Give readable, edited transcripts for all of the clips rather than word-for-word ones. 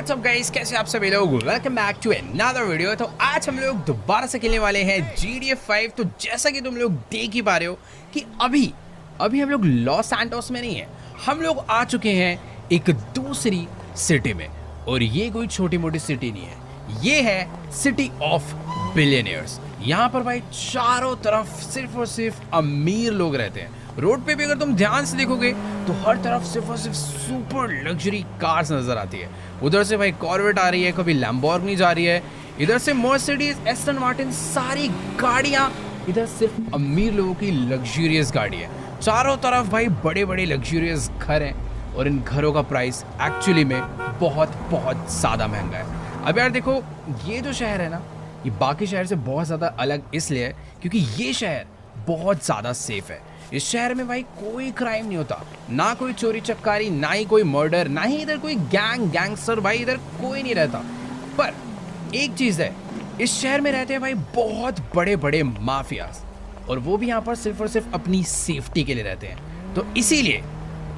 WhatsApp guys, कैसे आप सभी लोग। Welcome back to another video. तो आज हम लोग दोबारा से खेलने वाले हैं GTA 5। तो जैसा कि तुम लोग देख ही पा रहे हो कि अभी हम लोग लॉस सैंटोस में नहीं है, हम लोग आ चुके हैं एक दूसरी सिटी में। और ये कोई छोटी मोटी सिटी नहीं है, ये है सिटी ऑफ बिलियनियर्स। यहाँ पर भाई चारों तरफ सिर्फ और सिर्फ अमीर लोग रहते हैं। रोड पे भी अगर तुम ध्यान से देखोगे तो हर तरफ सिर्फ और सिर्फ सुपर लग्जरी कार्स नजर आती है। उधर से भाई कॉर्वेट आ रही है, कभी लैम्बोर्गिनी जा रही है, इधर से मर्सिडीज, एस्टन मार्टिन, सारी गाड़ियां। इधर सिर्फ अमीर लोगों की लग्जरियस गाड़ी है। चारों तरफ भाई बड़े बड़े लग्जरियस घर हैं और इन घरों का प्राइस एक्चुअली में बहुत बहुत ज़्यादा महंगा है। अब यार देखो, ये जो शहर है ना, ये बाकी शहर से बहुत ज़्यादा अलग इसलिए है क्योंकि ये शहर बहुत ज़्यादा सेफ है। इस शहर में भाई कोई क्राइम नहीं होता, ना कोई चोरी चक्कारी, ना ही कोई मर्डर, ना ही इधर कोई गैंगस्टर, भाई इधर कोई नहीं रहता। पर एक चीज़ है, इस शहर में रहते हैं भाई बहुत बड़े बड़े माफियाज, और वो भी यहाँ पर सिर्फ और सिर्फ अपनी सेफ्टी के लिए रहते हैं। तो इसीलिए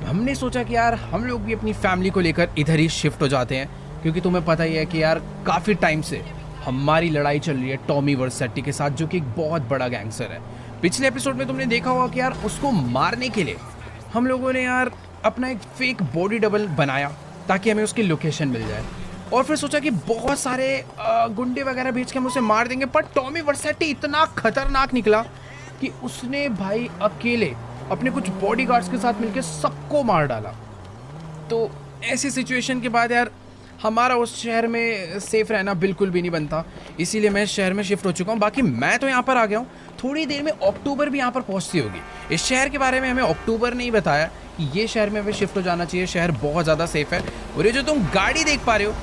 हमने सोचा कि यार हम लोग भी अपनी फैमिली को लेकर इधर ही शिफ्ट हो जाते हैं, क्योंकि तुम्हें पता ही है कि यार काफ़ी टाइम से हमारी लड़ाई चल रही है टॉमी वर्सेटी के साथ, जो कि एक बहुत बड़ा गैंगस्टर है। पिछले एपिसोड में तुमने देखा होगा कि यार उसको मारने के लिए हम लोगों ने यार अपना एक फेक बॉडी डबल बनाया ताकि हमें उसकी लोकेशन मिल जाए, और फिर सोचा कि बहुत सारे गुंडे वगैरह भेज के हम उसे मार देंगे। पर टॉमी वर्सेटी इतना खतरनाक निकला कि उसने भाई अकेले अपने कुछ बॉडीगार्ड्स के साथ मिलकर सबको मार डाला। तो ऐसी सिचुएशन के बाद यार हमारा उस शहर में सेफ रहना बिल्कुल भी नहीं बनता, इसीलिए मैं इस शहर में शिफ्ट हो चुका हूँ। बाकी मैं तो यहाँ पर आ गया हूँ, थोड़ी देर में अक्टूबर भी यहाँ पर पहुँचती होगी। इस शहर के बारे में हमें अक्टूबर ने ही बताया कि ये शहर में हमें शिफ्ट हो जाना चाहिए, शहर बहुत ज़्यादा सेफ है। और ये जो तुम गाड़ी देख पा रहे हो,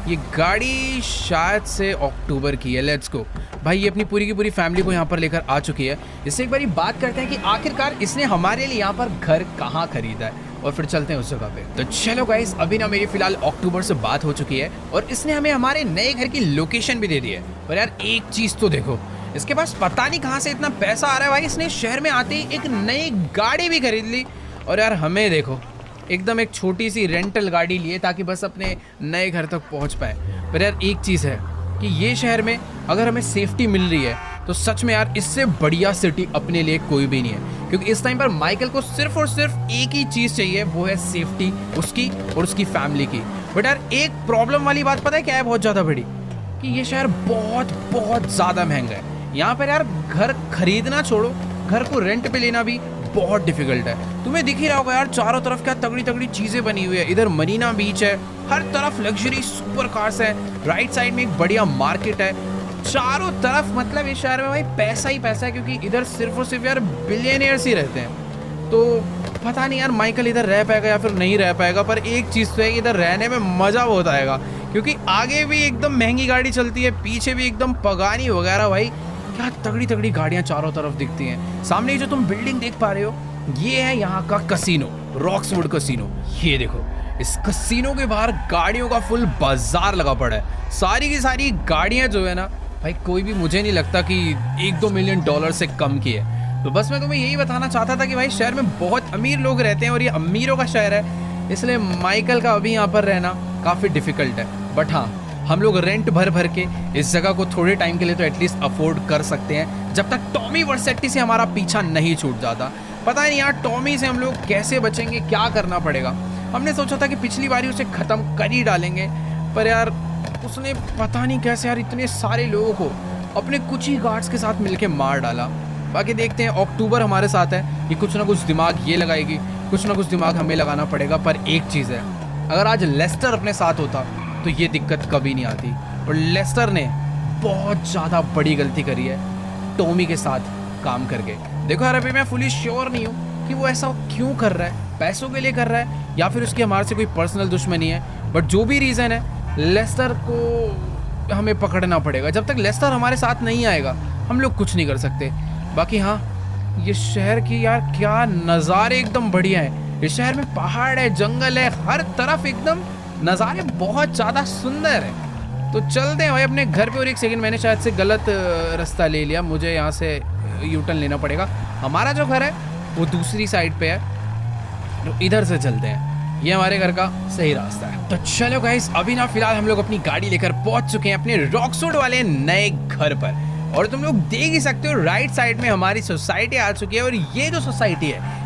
ये गाड़ी शायद से अक्टूबर की है। लेट्स गो भाई, ये अपनी पूरी की पूरी फैमिली को यहाँ पर लेकर आ चुकी है। इससे एक बारी बात करते हैं कि आखिरकार इसने हमारे लिए यहाँ पर घर कहाँ खरीदा है, और फिर चलते हैं उस जगह पे। तो चलो गाइस, अभी ना मेरी फिलहाल अक्टूबर से बात हो चुकी है और इसने हमें हमारे नए घर की लोकेशन भी दे दी है। पर यार एक चीज़ तो देखो, इसके पास पता नहीं कहाँ से इतना पैसा आ रहा है भाई। इसने शहर में आते ही एक नई गाड़ी भी खरीद ली, और यार हमें देखो एकदम एक छोटी सी रेंटल गाड़ी लिए ताकि बस अपने नए घर तक पहुँच पाए। पर यार एक चीज़ है कि ये शहर में अगर हमें सेफ्टी मिल रही है तो सच में यार इससे बढ़िया सिटी अपने लिए कोई भी नहीं है, क्योंकि इस टाइम पर माइकल को सिर्फ और सिर्फ एक ही चीज़ चाहिए, वो है सेफ्टी उसकी और उसकी फैमिली की। बट यार एक प्रॉब्लम वाली बात पता है क्या है, बहुत ज़्यादा बड़ी, कि ये शहर बहुत बहुत ज़्यादा महंगा है। यहाँ पर यार घर खरीदना छोड़ो, घर को रेंट पे लेना भी बहुत डिफिकल्ट है। तुम्हें दिख ही रहा होगा यार चारों तरफ क्या तगड़ी तगड़ी चीज़ें बनी हुई है। इधर मरीना बीच है, हर तरफ लग्जरी सुपर कार्स है, राइट साइड में एक बढ़िया मार्केट है, चारों तरफ मतलब इस शहर में भाई पैसा ही पैसा है, क्योंकि इधर सिर्फ और सिर्फ यार बिलियनियर्स ही रहते हैं। तो पता नहीं यार माइकल इधर रह पाएगा या फिर नहीं रह पाएगा, पर एक चीज़ तो है कि इधर रहने में मज़ा बहुत आएगा, क्योंकि आगे भी एकदम महंगी गाड़ी चलती है, पीछे भी एकदम पगानी वगैरह। भाई क्या तगड़ी तगड़ी गाड़ियाँ चारों तरफ दिखती हैं। सामने जो तुम बिल्डिंग देख पा रहे हो, ये है यहाँ का कसिनो, रॉक्सवुड कसिनो। ये देखो, इस कसिनो के बाहर गाड़ियों का फुल बाजार लगा पड़ा है। सारी की सारी गाड़ियाँ जो है ना भाई, कोई भी मुझे नहीं लगता कि $1-2 मिलियन से कम की है। तो बस मैं तुम्हें यही बताना चाहता था कि भाई शहर में बहुत अमीर लोग रहते हैं और ये अमीरों का शहर है, इसलिए माइकल का अभी यहाँ पर रहना काफ़ी डिफ़िकल्ट है। बट हाँ, हम लोग रेंट भर भर के इस जगह को थोड़े टाइम के लिए तो एटलीस्ट अफोर्ड कर सकते हैं, जब तक टॉमी वर्सेटी से हमारा पीछा नहीं छूट जाता। पता नहीं यार टॉमी से हम लोग कैसे बचेंगे, क्या करना पड़ेगा। हमने सोचा था कि पिछली बारी उसे ख़त्म कर ही डालेंगे, पर यार उसने पता नहीं कैसे यार इतने सारे लोगों को अपने कुछ ही गार्ड्स के साथ मिलके मार डाला। बाकी देखते हैं, अक्टूबर हमारे साथ है, ये कुछ ना कुछ दिमाग ये लगाएगी, कुछ ना कुछ दिमाग हमें लगाना पड़ेगा। पर एक चीज़ है, अगर आज लेस्टर अपने साथ होता तो ये दिक्कत कभी नहीं आती, और लेस्टर ने बहुत ज़्यादा बड़ी गलती करी है टॉमी के साथ काम करके। देखो यार अभी मैं फुली श्योर नहीं हूँ कि वो ऐसा क्यों कर रहा है, पैसों के लिए कर रहा है या फिर उसकी हमारे से कोई पर्सनल दुश्मनी है। बट जो भी रीज़न है, लेस्टर को हमें पकड़ना पड़ेगा। जब तक लेस्टर हमारे साथ नहीं आएगा हम लोग कुछ नहीं कर सकते। बाकी हाँ, ये शहर की यार क्या नज़ारे एकदम बढ़िया है। इस शहर में पहाड़ है, जंगल है, हर तरफ एकदम नज़ारे बहुत ज़्यादा सुंदर है। तो चलते हैं भाई अपने घर पे। और एक सेकंड, मैंने शायद से गलत रास्ता ले लिया, मुझे यहाँ से यू टर्न लेना पड़ेगा। हमारा जो घर है वो दूसरी साइड पे है, तो इधर से चलते हैं। ये हमारे घर का सही रास्ता है। तो चलो गाइस, अभी ना फिलहाल हम लोग अपनी गाड़ी लेकर पहुंच चुके हैं अपने रॉकसूट वाले नए घर पर। और तुम लोग देख ही सकते हो राइट साइड में हमारी सोसाइटी आ चुकी है। और ये जो सोसाइटी है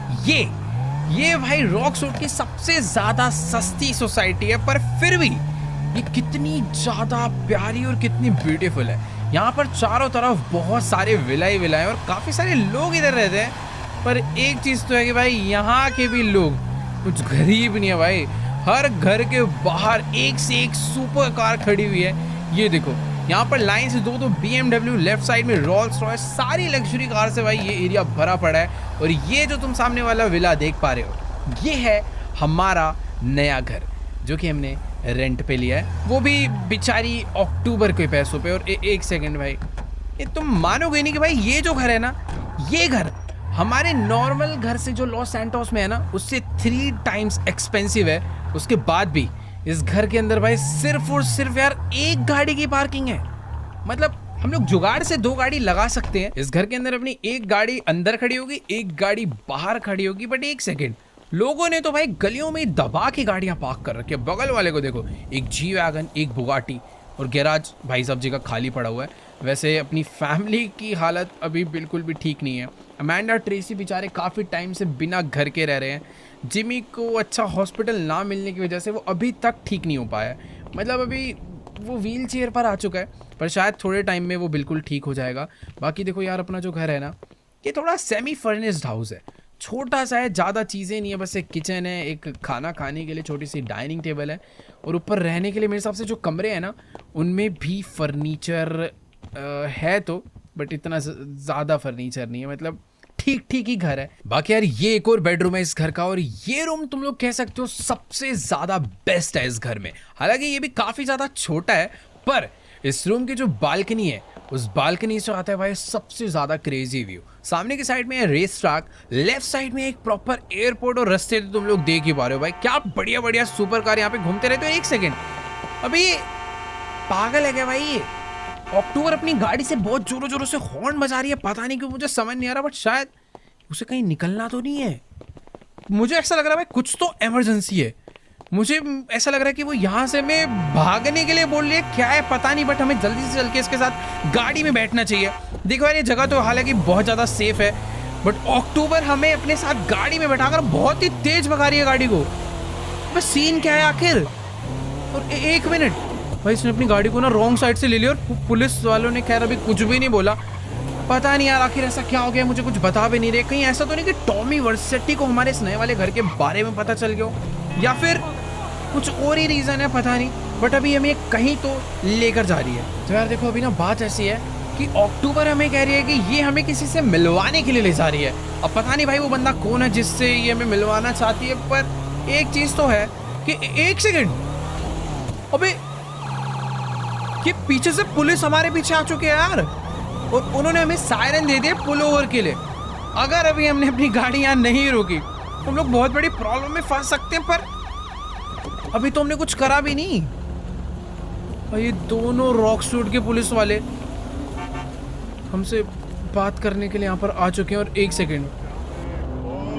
ये भाई रॉकसूट की सबसे ज्यादा सस्ती सोसाइटी है, पर फिर भी ये कितनी ज्यादा प्यारी और कितनी ब्यूटीफुल है। यहाँ पर चारों तरफ बहुत सारे विलाएं और काफी सारे लोग इधर रहते हैं। पर एक चीज तो है कि भाई यहाँ के भी लोग कुछ गरीब नहीं है भाई। हर घर के बाहर एक से एक सुपर कार खड़ी हुई है। ये देखो यहाँ पर लाइन से दो BMW, लेफ्ट साइड में रोल्स रॉयस, सारी लग्जरी कार से भाई ये एरिया भरा पड़ा है। और ये जो तुम सामने वाला विला देख पा रहे हो, ये है हमारा नया घर जो कि हमने रेंट पे लिया है, वो भी बेचारी अक्टूबर के पैसों पे। और एक सेकंड भाई, ये तुम मानोगे नहीं कि भाई ये जो घर है ना, ये घर हमारे नॉर्मल घर से जो लॉस सैंटोस में है ना, उससे 3 टाइम्स एक्सपेंसिव है। उसके बाद भी इस घर के अंदर भाई सिर्फ और सिर्फ यार एक गाड़ी की पार्किंग है। मतलब हम लोग जुगाड़ से 2 गाड़ी लगा सकते हैं। इस घर के अंदर अपनी एक गाड़ी अंदर खड़ी होगी, एक गाड़ी बाहर खड़ी होगी। बट एक सेकेंड, लोगों ने तो भाई गलियों में दबा के गाड़ियां पार्क कर रखी है। बगल वाले को देखो, एक जी वैगन, एक बुगाटी, और गैराज भाई साहब जी का खाली पड़ा हुआ है। वैसे अपनी फैमिली की हालत अभी बिल्कुल भी ठीक नहीं है। अमेंडा ट्रेसी बेचारे काफ़ी टाइम से बिना घर के रह रहे हैं। जिमी को अच्छा हॉस्पिटल ना मिलने की वजह से वो अभी तक ठीक नहीं हो पाया। मतलब अभी वो व्हील चेयर पर आ चुका है, पर शायद थोड़े टाइम में वो बिल्कुल ठीक हो जाएगा। बाकी देखो यार, अपना जो घर है ना, ये थोड़ा सेमी फर्निश्ड हाउस है। छोटा सा है, ज़्यादा चीज़ें नहीं है, बस एक किचन है, एक खाना खाने के लिए छोटी सी डाइनिंग टेबल है, और ऊपर रहने के लिए मेरे हिसाब से जो कमरे हैं ना, उनमें भी फर्नीचर है तो, बट इतना ज़्यादा फर्नीचर नहीं है। मतलब ठीक ही घर है। बाकी यार ये एक और बेडरूम है इस घर का, और ये रूम तुम लोग कह सकते हो सबसे ज़्यादा बेस्ट है इस घर में। हालांकि ये भी काफ़ी ज़्यादा छोटा है, पर इस रूम की जो बालकनी है, उस बालकनी से आता है भाई सबसे ज्यादा क्रेजी व्यू। सामने की साइड में है रेस ट्रैक, लेफ्ट साइड में एक प्रॉपर एयरपोर्ट, और रास्ते तो तुम लोग देख ही पा रहे हो भाई, क्या बढ़िया बढ़िया सुपर कार यहाँ पे घूमते रहते हो। एक सेकेंड, अभी पागल है क्या भाई ये? अक्टूबर अपनी गाड़ी से बहुत जोरों जोरों से हॉर्न बजा रही है, पता नहीं क्यों, मुझे समझ नहीं आ रहा। बट शायद उसे कहीं निकलना तो नहीं है। मुझे ऐसा लग रहा है भाई कुछ तो इमरजेंसी है। मुझे ऐसा लग रहा है कि वो यहाँ से हमें भागने के लिए बोल रही है, क्या है पता नहीं, बट हमें जल्दी से चल के इसके साथ गाड़ी में बैठना चाहिए। देखो यार, ये जगह तो हालांकि बहुत ज़्यादा सेफ है, बट अक्टूबर हमें अपने साथ गाड़ी में बैठाकर बहुत ही तेज भगा रही है गाड़ी को। बस सीन क्या है आखिर? और एक मिनट भाई, इसने अपनी गाड़ी को ना रॉन्ग साइड से ले लिया, और पुलिस वालों ने खैर अभी कुछ भी नहीं बोला। पता नहीं यार आखिर ऐसा क्या हो गया, मुझे कुछ बता भी नहीं रहे। कहीं ऐसा तो नहीं कि टॉमी वर्सेटी को हमारे इस नए वाले घर के बारे में पता चल गया, या फिर कुछ और ही रीज़न है, पता नहीं। बट अभी हमें कहीं तो लेकर जा रही है। तो यार देखो, अभी ना बात ऐसी है कि अक्टूबर हमें कह रही है कि ये हमें किसी से मिलवाने के लिए ले जा रही है। अब पता नहीं भाई वो बंदा कौन है जिससे ये हमें मिलवाना चाहती है, पर एक चीज़ तो है कि एक सेकेंड, अबे ये पीछे से पुलिस हमारे पीछे आ चुके हैं यार, और उन्होंने हमें सायरन दे दिया पुल ओवर के लिए। अगर अभी हमने अपनी गाड़ी यहाँ नहीं रोकी तो हम लोग बहुत बड़ी प्रॉब्लम में फंस सकते हैं। पर अभी तो हमने कुछ करा भी नहीं। और ये दोनों रॉकसूट के पुलिस वाले हमसे बात करने के लिए यहाँ पर आ चुके हैं। और एक सेकेंड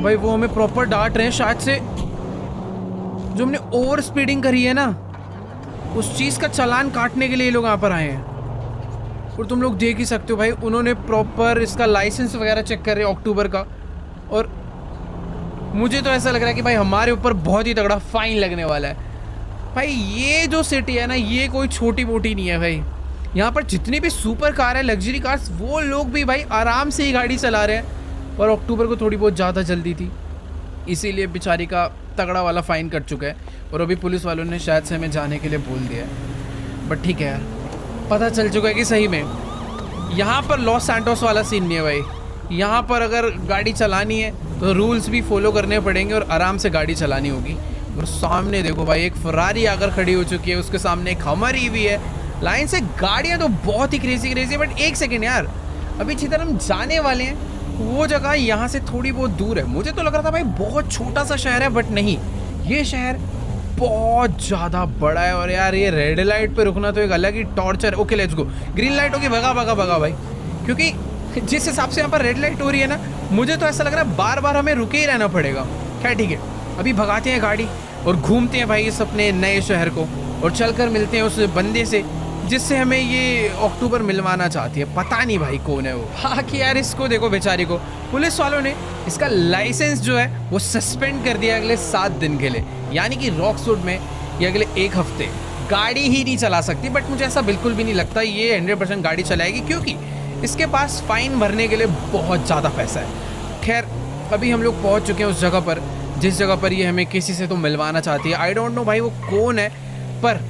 भाई, वो हमें प्रॉपर डांट रहे हैं, शायद से जो हमने ओवर स्पीडिंग करी है ना, उस चीज़ का चालान काटने के लिए ये लोग यहाँ पर आए हैं। और तुम लोग देख ही सकते हो भाई, उन्होंने प्रॉपर इसका लाइसेंस वगैरह चेक कर रहे हैं अक्टूबर का। और मुझे तो ऐसा लग रहा है कि भाई हमारे ऊपर बहुत ही तगड़ा फाइन लगने वाला है। भाई ये जो सिटी है ना, ये कोई छोटी मोटी नहीं है भाई। यहाँ पर जितनी भी सुपर कार है, लग्जरी कार्स, वो लोग भी भाई आराम से ही गाड़ी चला रहे हैं। और अक्टूबर को थोड़ी बहुत ज़्यादा जल्दी थी, इसीलिए बेचारी का तगड़ा वाला फाइन कट चुका है। और अभी पुलिस वालों ने शायद से हमें जाने के लिए बोल दिया है। बट ठीक है यार, पता चल चुका है कि सही में यहाँ पर लॉस सैंटोस वाला सीन नहीं है भाई। यहाँ पर अगर गाड़ी चलानी है तो रूल्स भी फॉलो करने पड़ेंगे और आराम से गाड़ी चलानी होगी। और सामने देखो भाई, एक फरारी आकर खड़ी हो चुकी है, उसके सामने एक हमर ईवी है। लाइन से गाड़ियाँ तो बहुत ही क्रेजी। बट एक सेकेंड यार, अभी जिधर हम जाने वाले हैं वो जगह यहाँ से थोड़ी बहुत दूर है। मुझे तो लग रहा था भाई बहुत छोटा सा शहर है, बट नहीं, ये शहर बहुत ज़्यादा बड़ा है। और यार ये रेड लाइट पे रुकना तो एक अलग ही टॉर्चर है। Okay let's go, green light होगी, भगा भाई, क्योंकि जिस हिसाब से यहाँ पर रेड लाइट हो रही है ना, मुझे तो ऐसा लग रहा है बार बार हमें रुके ही रहना पड़ेगा। क्या ठीक है, अभी भगाते हैं गाड़ी। और घूमते हैं भाई इस अपने नए शहर को, और चलकर मिलते हैं उस बंदे से जिससे हमें ये अक्टूबर मिलवाना चाहती है। पता नहीं भाई कौन है वो। हाँ कि यार इसको देखो बेचारी को, पुलिस वालों ने इसका लाइसेंस जो है वो सस्पेंड कर दिया अगले 7 दिन के लिए, यानी कि रॉक्सवुड में ये अगले 1 हफ्ते गाड़ी ही नहीं चला सकती। बट मुझे ऐसा बिल्कुल भी नहीं लगता ये 100% गाड़ी चलाएगी, क्योंकि इसके पास फाइन भरने के लिए बहुत ज़्यादा पैसा है। खैर अभी हम लोग पहुँच चुके हैं उस जगह पर जिस जगह पर ये हमें किसी से तो मिलवाना चाहती है। आई डोंट नो भाई वो कौन है, पर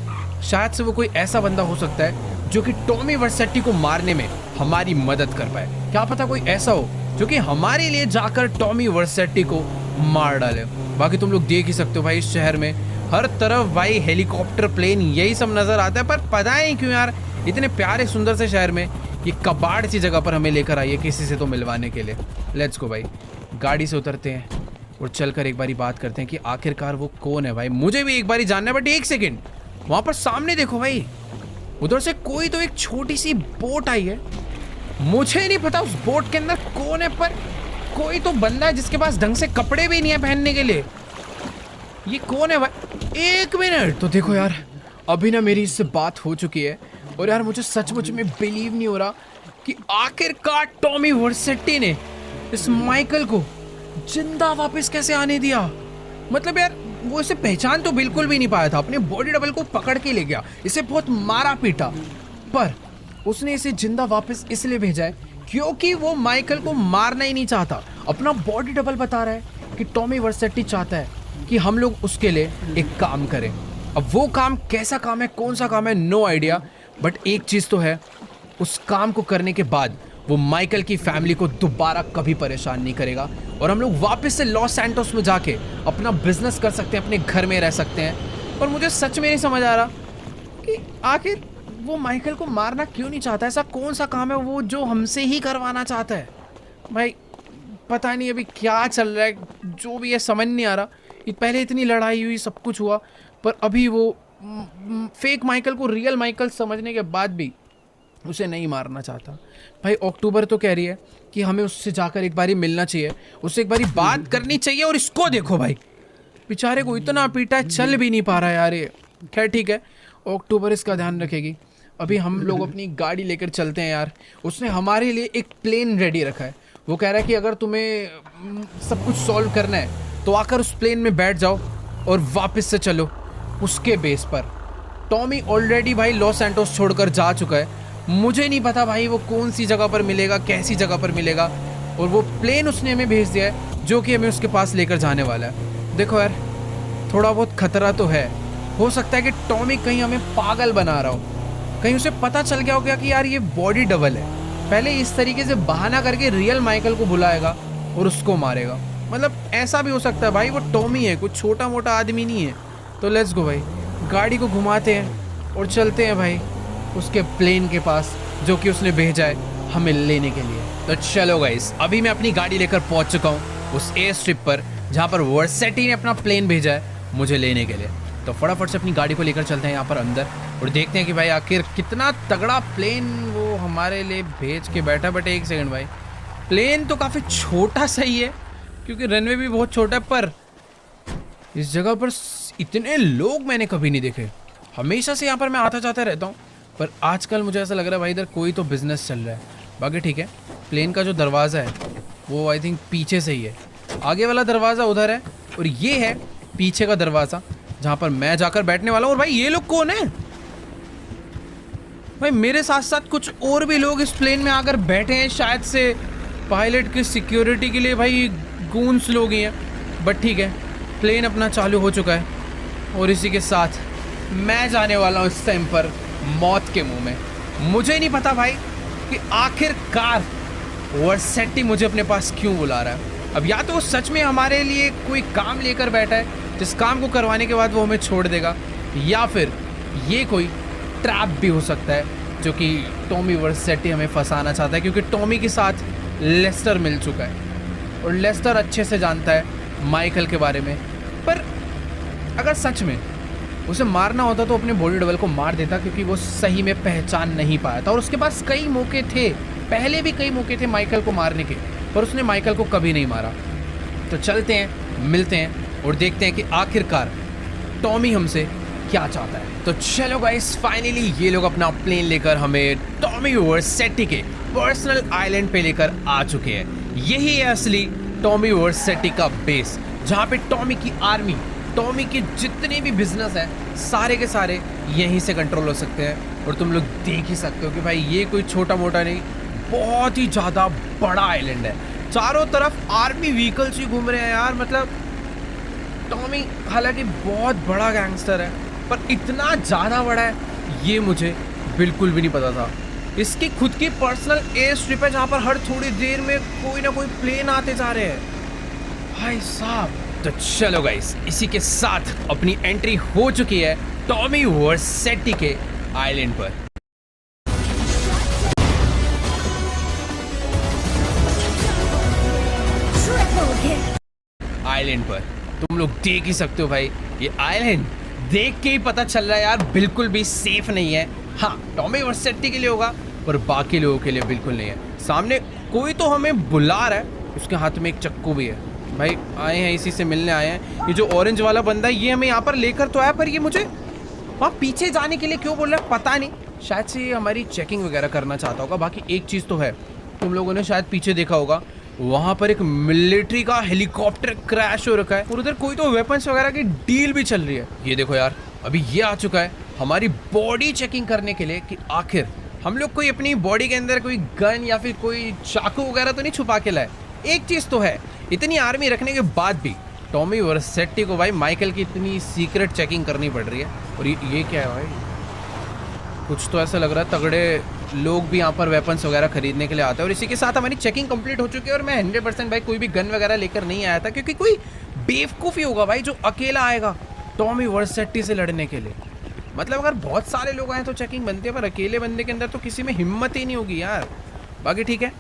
शायद से वो कोई ऐसा बंदा हो सकता है जो कि टॉमी वर्सेटी को मारने में हमारी मदद कर पाए। क्या पता कोई ऐसा हो जो कि हमारे लिए जाकर टॉमी वर्सेटी को मार डाले। बाकी तुम लोग देख ही सकते हो भाई इस शहर में हर तरफ भाई हेलीकॉप्टर, प्लेन, यही सब नजर आता है। पर पता नहीं क्यों यार इतने प्यारे सुंदर से शहर में ये कबाड़ सी जगह पर हमें लेकर आई है किसी से तो मिलवाने के लिए। लेट्स गो भाई, गाड़ी से उतरते हैं और चलकर एक बारी बात करते हैं कि आखिरकार वो कौन है भाई। मुझे भी एक बारी जानना है। बट एक सेकेंड, वहां पर सामने देखो भाई, उधर से कोई तो एक छोटी सी बोट आई है। मुझे नहीं पता उस बोट के अंदर कौन है, पर कोई तो बंदा है जिसके पास ढंग से कपड़े भी नहीं है पहनने के लिए। ये कौन है भाई? 1 मिनट तो देखो यार, अभी ना मेरी इससे बात हो चुकी है और यार मुझे सचमुच में बिलीव नहीं हो रहा कि आखिरकार टॉमी वर्सेटी ने इस माइकल को जिंदा वापस कैसे आने दिया। मतलब यार वो इसे पहचान तो बिल्कुल भी नहीं पाया था, अपने बॉडी डबल को पकड़ के ले गया, इसे बहुत मारा पीटा, पर उसने इसे जिंदा वापस इसलिए भेजा है क्योंकि वो माइकल को मारना ही नहीं चाहता। अपना बॉडी डबल बता रहा है कि टॉमी वर्सेटी चाहता है कि हम लोग उसके लिए एक काम करें। अब वो काम कैसा काम है, कौन सा काम है, नो आइडिया। बट एक चीज़ तो है, उस काम को करने के बाद वो माइकल की फैमिली को दोबारा कभी परेशान नहीं करेगा और हम लोग वापस से लॉस सैंटोस में जाके अपना बिजनेस कर सकते हैं, अपने घर में रह सकते हैं। पर मुझे सच में नहीं समझ आ रहा कि आखिर वो माइकल को मारना क्यों नहीं चाहता। ऐसा कौन सा काम है वो जो हमसे ही करवाना चाहता है भाई। पता नहीं अभी क्या चल रहा है, जो भी है समझ नहीं आ रहा। पहले इतनी लड़ाई हुई, सब कुछ हुआ, पर अभी वो फेक माइकल को रियल माइकल समझने के बाद भी उसे नहीं मारना चाहता। भाई अक्टूबर तो कह रही है कि हमें उससे जाकर एक बारी मिलना चाहिए, उससे एक बारी बात करनी चाहिए। और इसको देखो भाई, बेचारे को इतना पीटा है, चल भी नहीं पा रहा है यार ये। खैर ठीक है, अक्टूबर इसका ध्यान रखेगी। अभी हम लोग अपनी गाड़ी लेकर चलते हैं यार। उसने हमारे लिए एक प्लेन रेडी रखा है। वो कह रहा है कि अगर तुम्हें सब कुछ सॉल्व करना है तो आकर उस प्लेन में बैठ जाओ और वापस से चलो उसके बेस पर। टॉमी ऑलरेडी भाई लॉस सैंटोस छोड़कर जा चुका है। मुझे नहीं पता भाई वो कौन सी जगह पर मिलेगा, कैसी जगह पर मिलेगा, और वो प्लेन उसने हमें भेज दिया है जो कि हमें उसके पास लेकर जाने वाला है। देखो यार, थोड़ा बहुत खतरा तो है। हो सकता है कि टॉमी कहीं हमें पागल बना रहा हो, कहीं उसे पता चल गया हो गया कि यार ये बॉडी डबल है, पहले इस तरीके से बहाना करके रियल माइकल को बुलाएगा और उसको मारेगा। मतलब ऐसा भी हो सकता है भाई, वो टॉमी है, कुछ छोटा मोटा आदमी नहीं है। तो लेट्स गो भाई, गाड़ी को घुमाते हैं और चलते हैं भाई उसके प्लेन के पास जो कि उसने भेजा है हमें लेने के लिए। तो चलो गाइस, अभी मैं अपनी गाड़ी लेकर पहुंच चुका हूँ उस एयर स्ट्रिप पर जहाँ पर वर्सेटी ने अपना प्लेन भेजा है मुझे लेने के लिए। तो फटाफट से अपनी गाड़ी को लेकर चलते हैं यहाँ पर अंदर और देखते हैं कि भाई आखिर कितना तगड़ा प्लेन वो हमारे लिए भेज के बैठा। बट एक सेकंड भाई, प्लेन तो काफ़ी छोटा सही है क्योंकि रनवे भी बहुत छोटा है, पर इस जगह पर इतने लोग मैंने कभी नहीं देखे। हमेशा से यहाँ पर मैं आता जाता रहता हूँ, पर आजकल मुझे ऐसा लग रहा है भाई इधर कोई तो बिजनेस चल रहा है। बाकी ठीक है, प्लेन का जो दरवाज़ा है वो आई थिंक पीछे से ही है। आगे वाला दरवाज़ा उधर है और ये है पीछे का दरवाज़ा जहाँ पर मैं जाकर बैठने वाला हूँ। और भाई ये लोग कौन है भाई? मेरे साथ साथ कुछ और भी लोग इस प्लेन में आकर बैठे हैं, शायद से पायलट की सिक्योरिटी के लिए भाई गूंस लोग ही हैं। बट ठीक है, प्लेन अपना चालू हो चुका है और इसी के साथ मैं जाने वाला हूँ इस टाइम पर मौत के मुंह में। मुझे नहीं पता भाई कि आखिरकार वर्सेटी मुझे अपने पास क्यों बुला रहा है। अब या तो वो सच में हमारे लिए कोई काम लेकर बैठा है जिस काम को करवाने के बाद वो हमें छोड़ देगा, या फिर ये कोई ट्रैप भी हो सकता है जो कि टॉमी वर्सेटी हमें फंसाना चाहता है, क्योंकि टॉमी के साथ लेस्टर मिल चुका है और लेस्टर अच्छे से जानता है माइकल के बारे में। पर अगर सच में उसे मारना होता तो अपने बॉडी डबल को मार देता, क्योंकि वो सही में पहचान नहीं पाया था और उसके पास कई मौके थे, पहले भी कई मौके थे माइकल को मारने के, पर उसने माइकल को कभी नहीं मारा। तो चलते हैं, मिलते हैं और देखते हैं कि आखिरकार टॉमी हमसे क्या चाहता है। तो चलो गाइस, फाइनली ये लोग अपना प्लेन लेकर हमें टॉमी वर्सेटी के पर्सनल आइलैंड पे लेकर आ चुके हैं। यही है असली टॉमी वर्सेटी का बेस, जहाँ पे टॉमी की आर्मी, टॉमी के जितने भी बिजनेस है सारे के सारे यहीं से कंट्रोल हो सकते हैं। और तुम लोग देख ही सकते हो कि भाई ये कोई छोटा मोटा नहीं, बहुत ही ज़्यादा बड़ा आइलैंड है। चारों तरफ आर्मी व्हीकल्स ही घूम रहे हैं यार। मतलब टॉमी हालांकि बहुत बड़ा गैंगस्टर है, पर इतना ज़्यादा बड़ा है ये मुझे बिल्कुल भी नहीं पता था। इसकी खुद की पर्सनल एयर स्ट्रिप है, जहाँ पर हर थोड़ी देर में कोई ना कोई प्लेन आते जा रहे हैं भाई साहब। तो चलो गाइस, इसी के साथ अपनी एंट्री हो चुकी है टॉमी वर्सेटी के आइलैंड पर। आइलैंड पर तुम लोग देख ही सकते हो भाई, ये आइलैंड देख के ही पता चल रहा है यार बिल्कुल भी सेफ नहीं है। हाँ, टॉमी वर्सेटी के लिए होगा पर बाकी लोगों के लिए बिल्कुल नहीं है। सामने कोई तो हमें बुला रहा है, उसके हाथ में एक चक्कू भी है। भाई आए हैं, इसी से मिलने आए हैं। ये जो ऑरेंज वाला बंदा है ये हमें यहाँ पर लेकर तो आया, पर ये मुझे वहाँ पीछे जाने के लिए क्यों बोल रहा है पता नहीं। शायद से ये हमारी चेकिंग वगैरह करना चाहता होगा। बाकी एक चीज़ तो है, तुम लोगों ने शायद पीछे देखा होगा, वहाँ पर एक मिलिट्री का हेलीकॉप्टर क्रैश हो रखा है और उधर कोई तो वेपन्स वगैरह की डील भी चल रही है। ये देखो यार, अभी ये आ चुका है हमारी बॉडी चेकिंग करने के लिए कि आखिर हम लोग कोई अपनी बॉडी के अंदर कोई गन या फिर कोई चाकू वगैरह तो नहीं छुपा के लाए। एक चीज़ तो है, इतनी आर्मी रखने के बाद भी टॉमी वर्सेटी को भाई माइकल की इतनी सीक्रेट चेकिंग करनी पड़ रही है। और ये क्या है भाई, कुछ तो ऐसा लग रहा है तगड़े लोग भी यहाँ पर वेपन्स वगैरह खरीदने के लिए आते हैं। और इसी के साथ हमारी चेकिंग कंप्लीट हो चुकी है और मैं 100% भाई कोई भी गन वगैरह लेकर नहीं आया था, क्योंकि कोई बेवकूफ़ी होगा भाई जो अकेला आएगा टॉमी वर्सेटी से लड़ने के लिए। मतलब अगर बहुत सारे लोग आए तो चेकिंग बनती है, पर अकेले बंदे के अंदर तो किसी में हिम्मत ही नहीं होगी यार। बाकी ठीक है,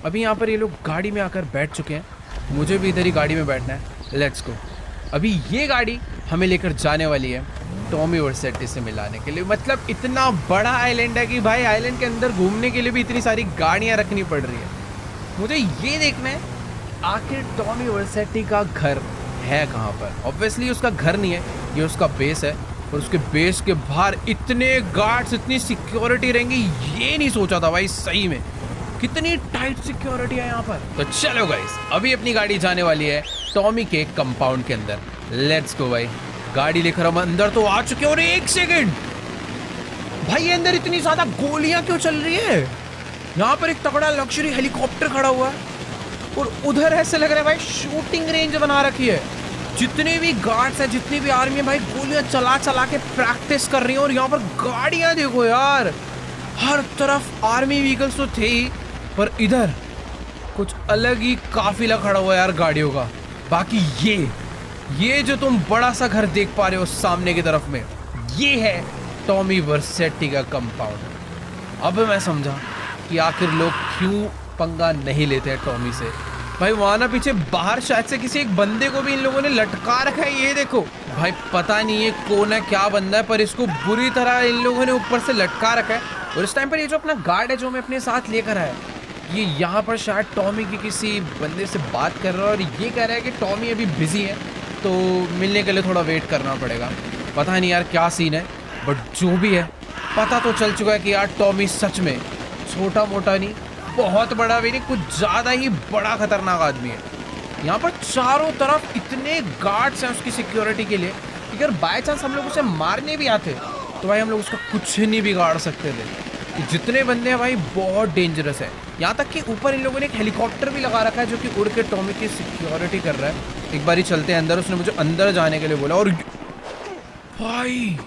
अभी यहाँ पर ये लोग गाड़ी में आकर बैठ चुके हैं, मुझे भी इधर ही गाड़ी में बैठना है। Let's go. अभी ये गाड़ी हमें लेकर जाने वाली है टॉमी वर्सेटी से मिलाने के लिए। मतलब इतना बड़ा आइलैंड है कि भाई आइलैंड के अंदर घूमने के लिए भी इतनी सारी गाड़ियाँ रखनी पड़ रही है। मुझे ये देखना है आखिर टॉमी वर्सेटी का घर है कहाँ पर। ऑब्वियसली उसका घर नहीं है, ये उसका बेस है। और उसके बेस के बाहर इतने गार्ड्स, इतनी सिक्योरिटी रहेंगी, ये नहीं सोचा था भाई। सही में कितनी टाइट सिक्योरिटी है यहाँ पर। तो चलो गाइस, अभी अपनी गाड़ी जाने वाली है टॉमी के कंपाउंड के अंदर। लेट्स गो भाई, गाड़ी लेकर हम अंदर तो आ चुके हैं। और एक सेकंड भाई, ये अंदर इतनी ज्यादा गोलियां क्यों चल रही है? यहाँ पर एक तगड़ा लग्जरी हेलीकॉप्टर खड़ा हुआ है और उधर ऐसे लग रहा है भाई शूटिंग रेंज बना रखी है। जितने भी गार्ड्स हैं, जितनी भी आर्मी है भाई, गोलियां चला चला के प्रैक्टिस कर रही हैं। और यहाँ पर गाड़ियां देखो यार, हर तरफ आर्मी व्हीकल्स तो थे ही, पर इधर कुछ अलग ही काफिला खड़ा हुआ है यार गाड़ियों का। बाकी ये जो तुम बड़ा सा घर देख पा रहे हो सामने की तरफ में, ये है टॉमी वर्सेटी का कंपाउंड। अब मैं समझा कि आखिर लोग क्यों पंगा नहीं लेते हैं टॉमी से। भाई वहाँ ना पीछे बाहर शायद से किसी एक बंदे को भी इन लोगों ने लटका रखा है। ये देखो भाई, पता नहीं ये कौन है, क्या बंदा है, पर इसको बुरी तरह इन लोगों ने ऊपर से लटका रखा है। और इस टाइम पर ये जो अपना गार्ड है जो मैं अपने साथ लेकर आया, ये यहाँ पर शायद टॉमी की किसी बंदे से बात कर रहा है और ये कह रहा है कि टॉमी अभी बिजी है तो मिलने के लिए थोड़ा वेट करना पड़ेगा। पता नहीं यार क्या सीन है, बट जो भी है पता तो चल चुका है कि यार टॉमी सच में छोटा मोटा नहीं, बहुत बड़ा भी नहीं, कुछ ज़्यादा ही बड़ा खतरनाक आदमी है। यहाँ पर चारों तरफ इतने गार्ड्स हैं उसकी सिक्योरिटी के लिए कि अगर बाय चांस हम लोग उसे मारने भी आते तो भाई हम लोग उसका कुछ नहीं बिगाड़ सकते थे। जितने बंदे हैं भाई बहुत डेंजरस है। यहाँ तक कि ऊपर इन लोगों ने एक हेलीकॉप्टर भी लगा रखा है जो कि उड़ के टॉमी की सिक्योरिटी कर रहा है। एक बार ही चलते हैं अंदर, उसने मुझे अंदर जाने के लिए बोला। और भाई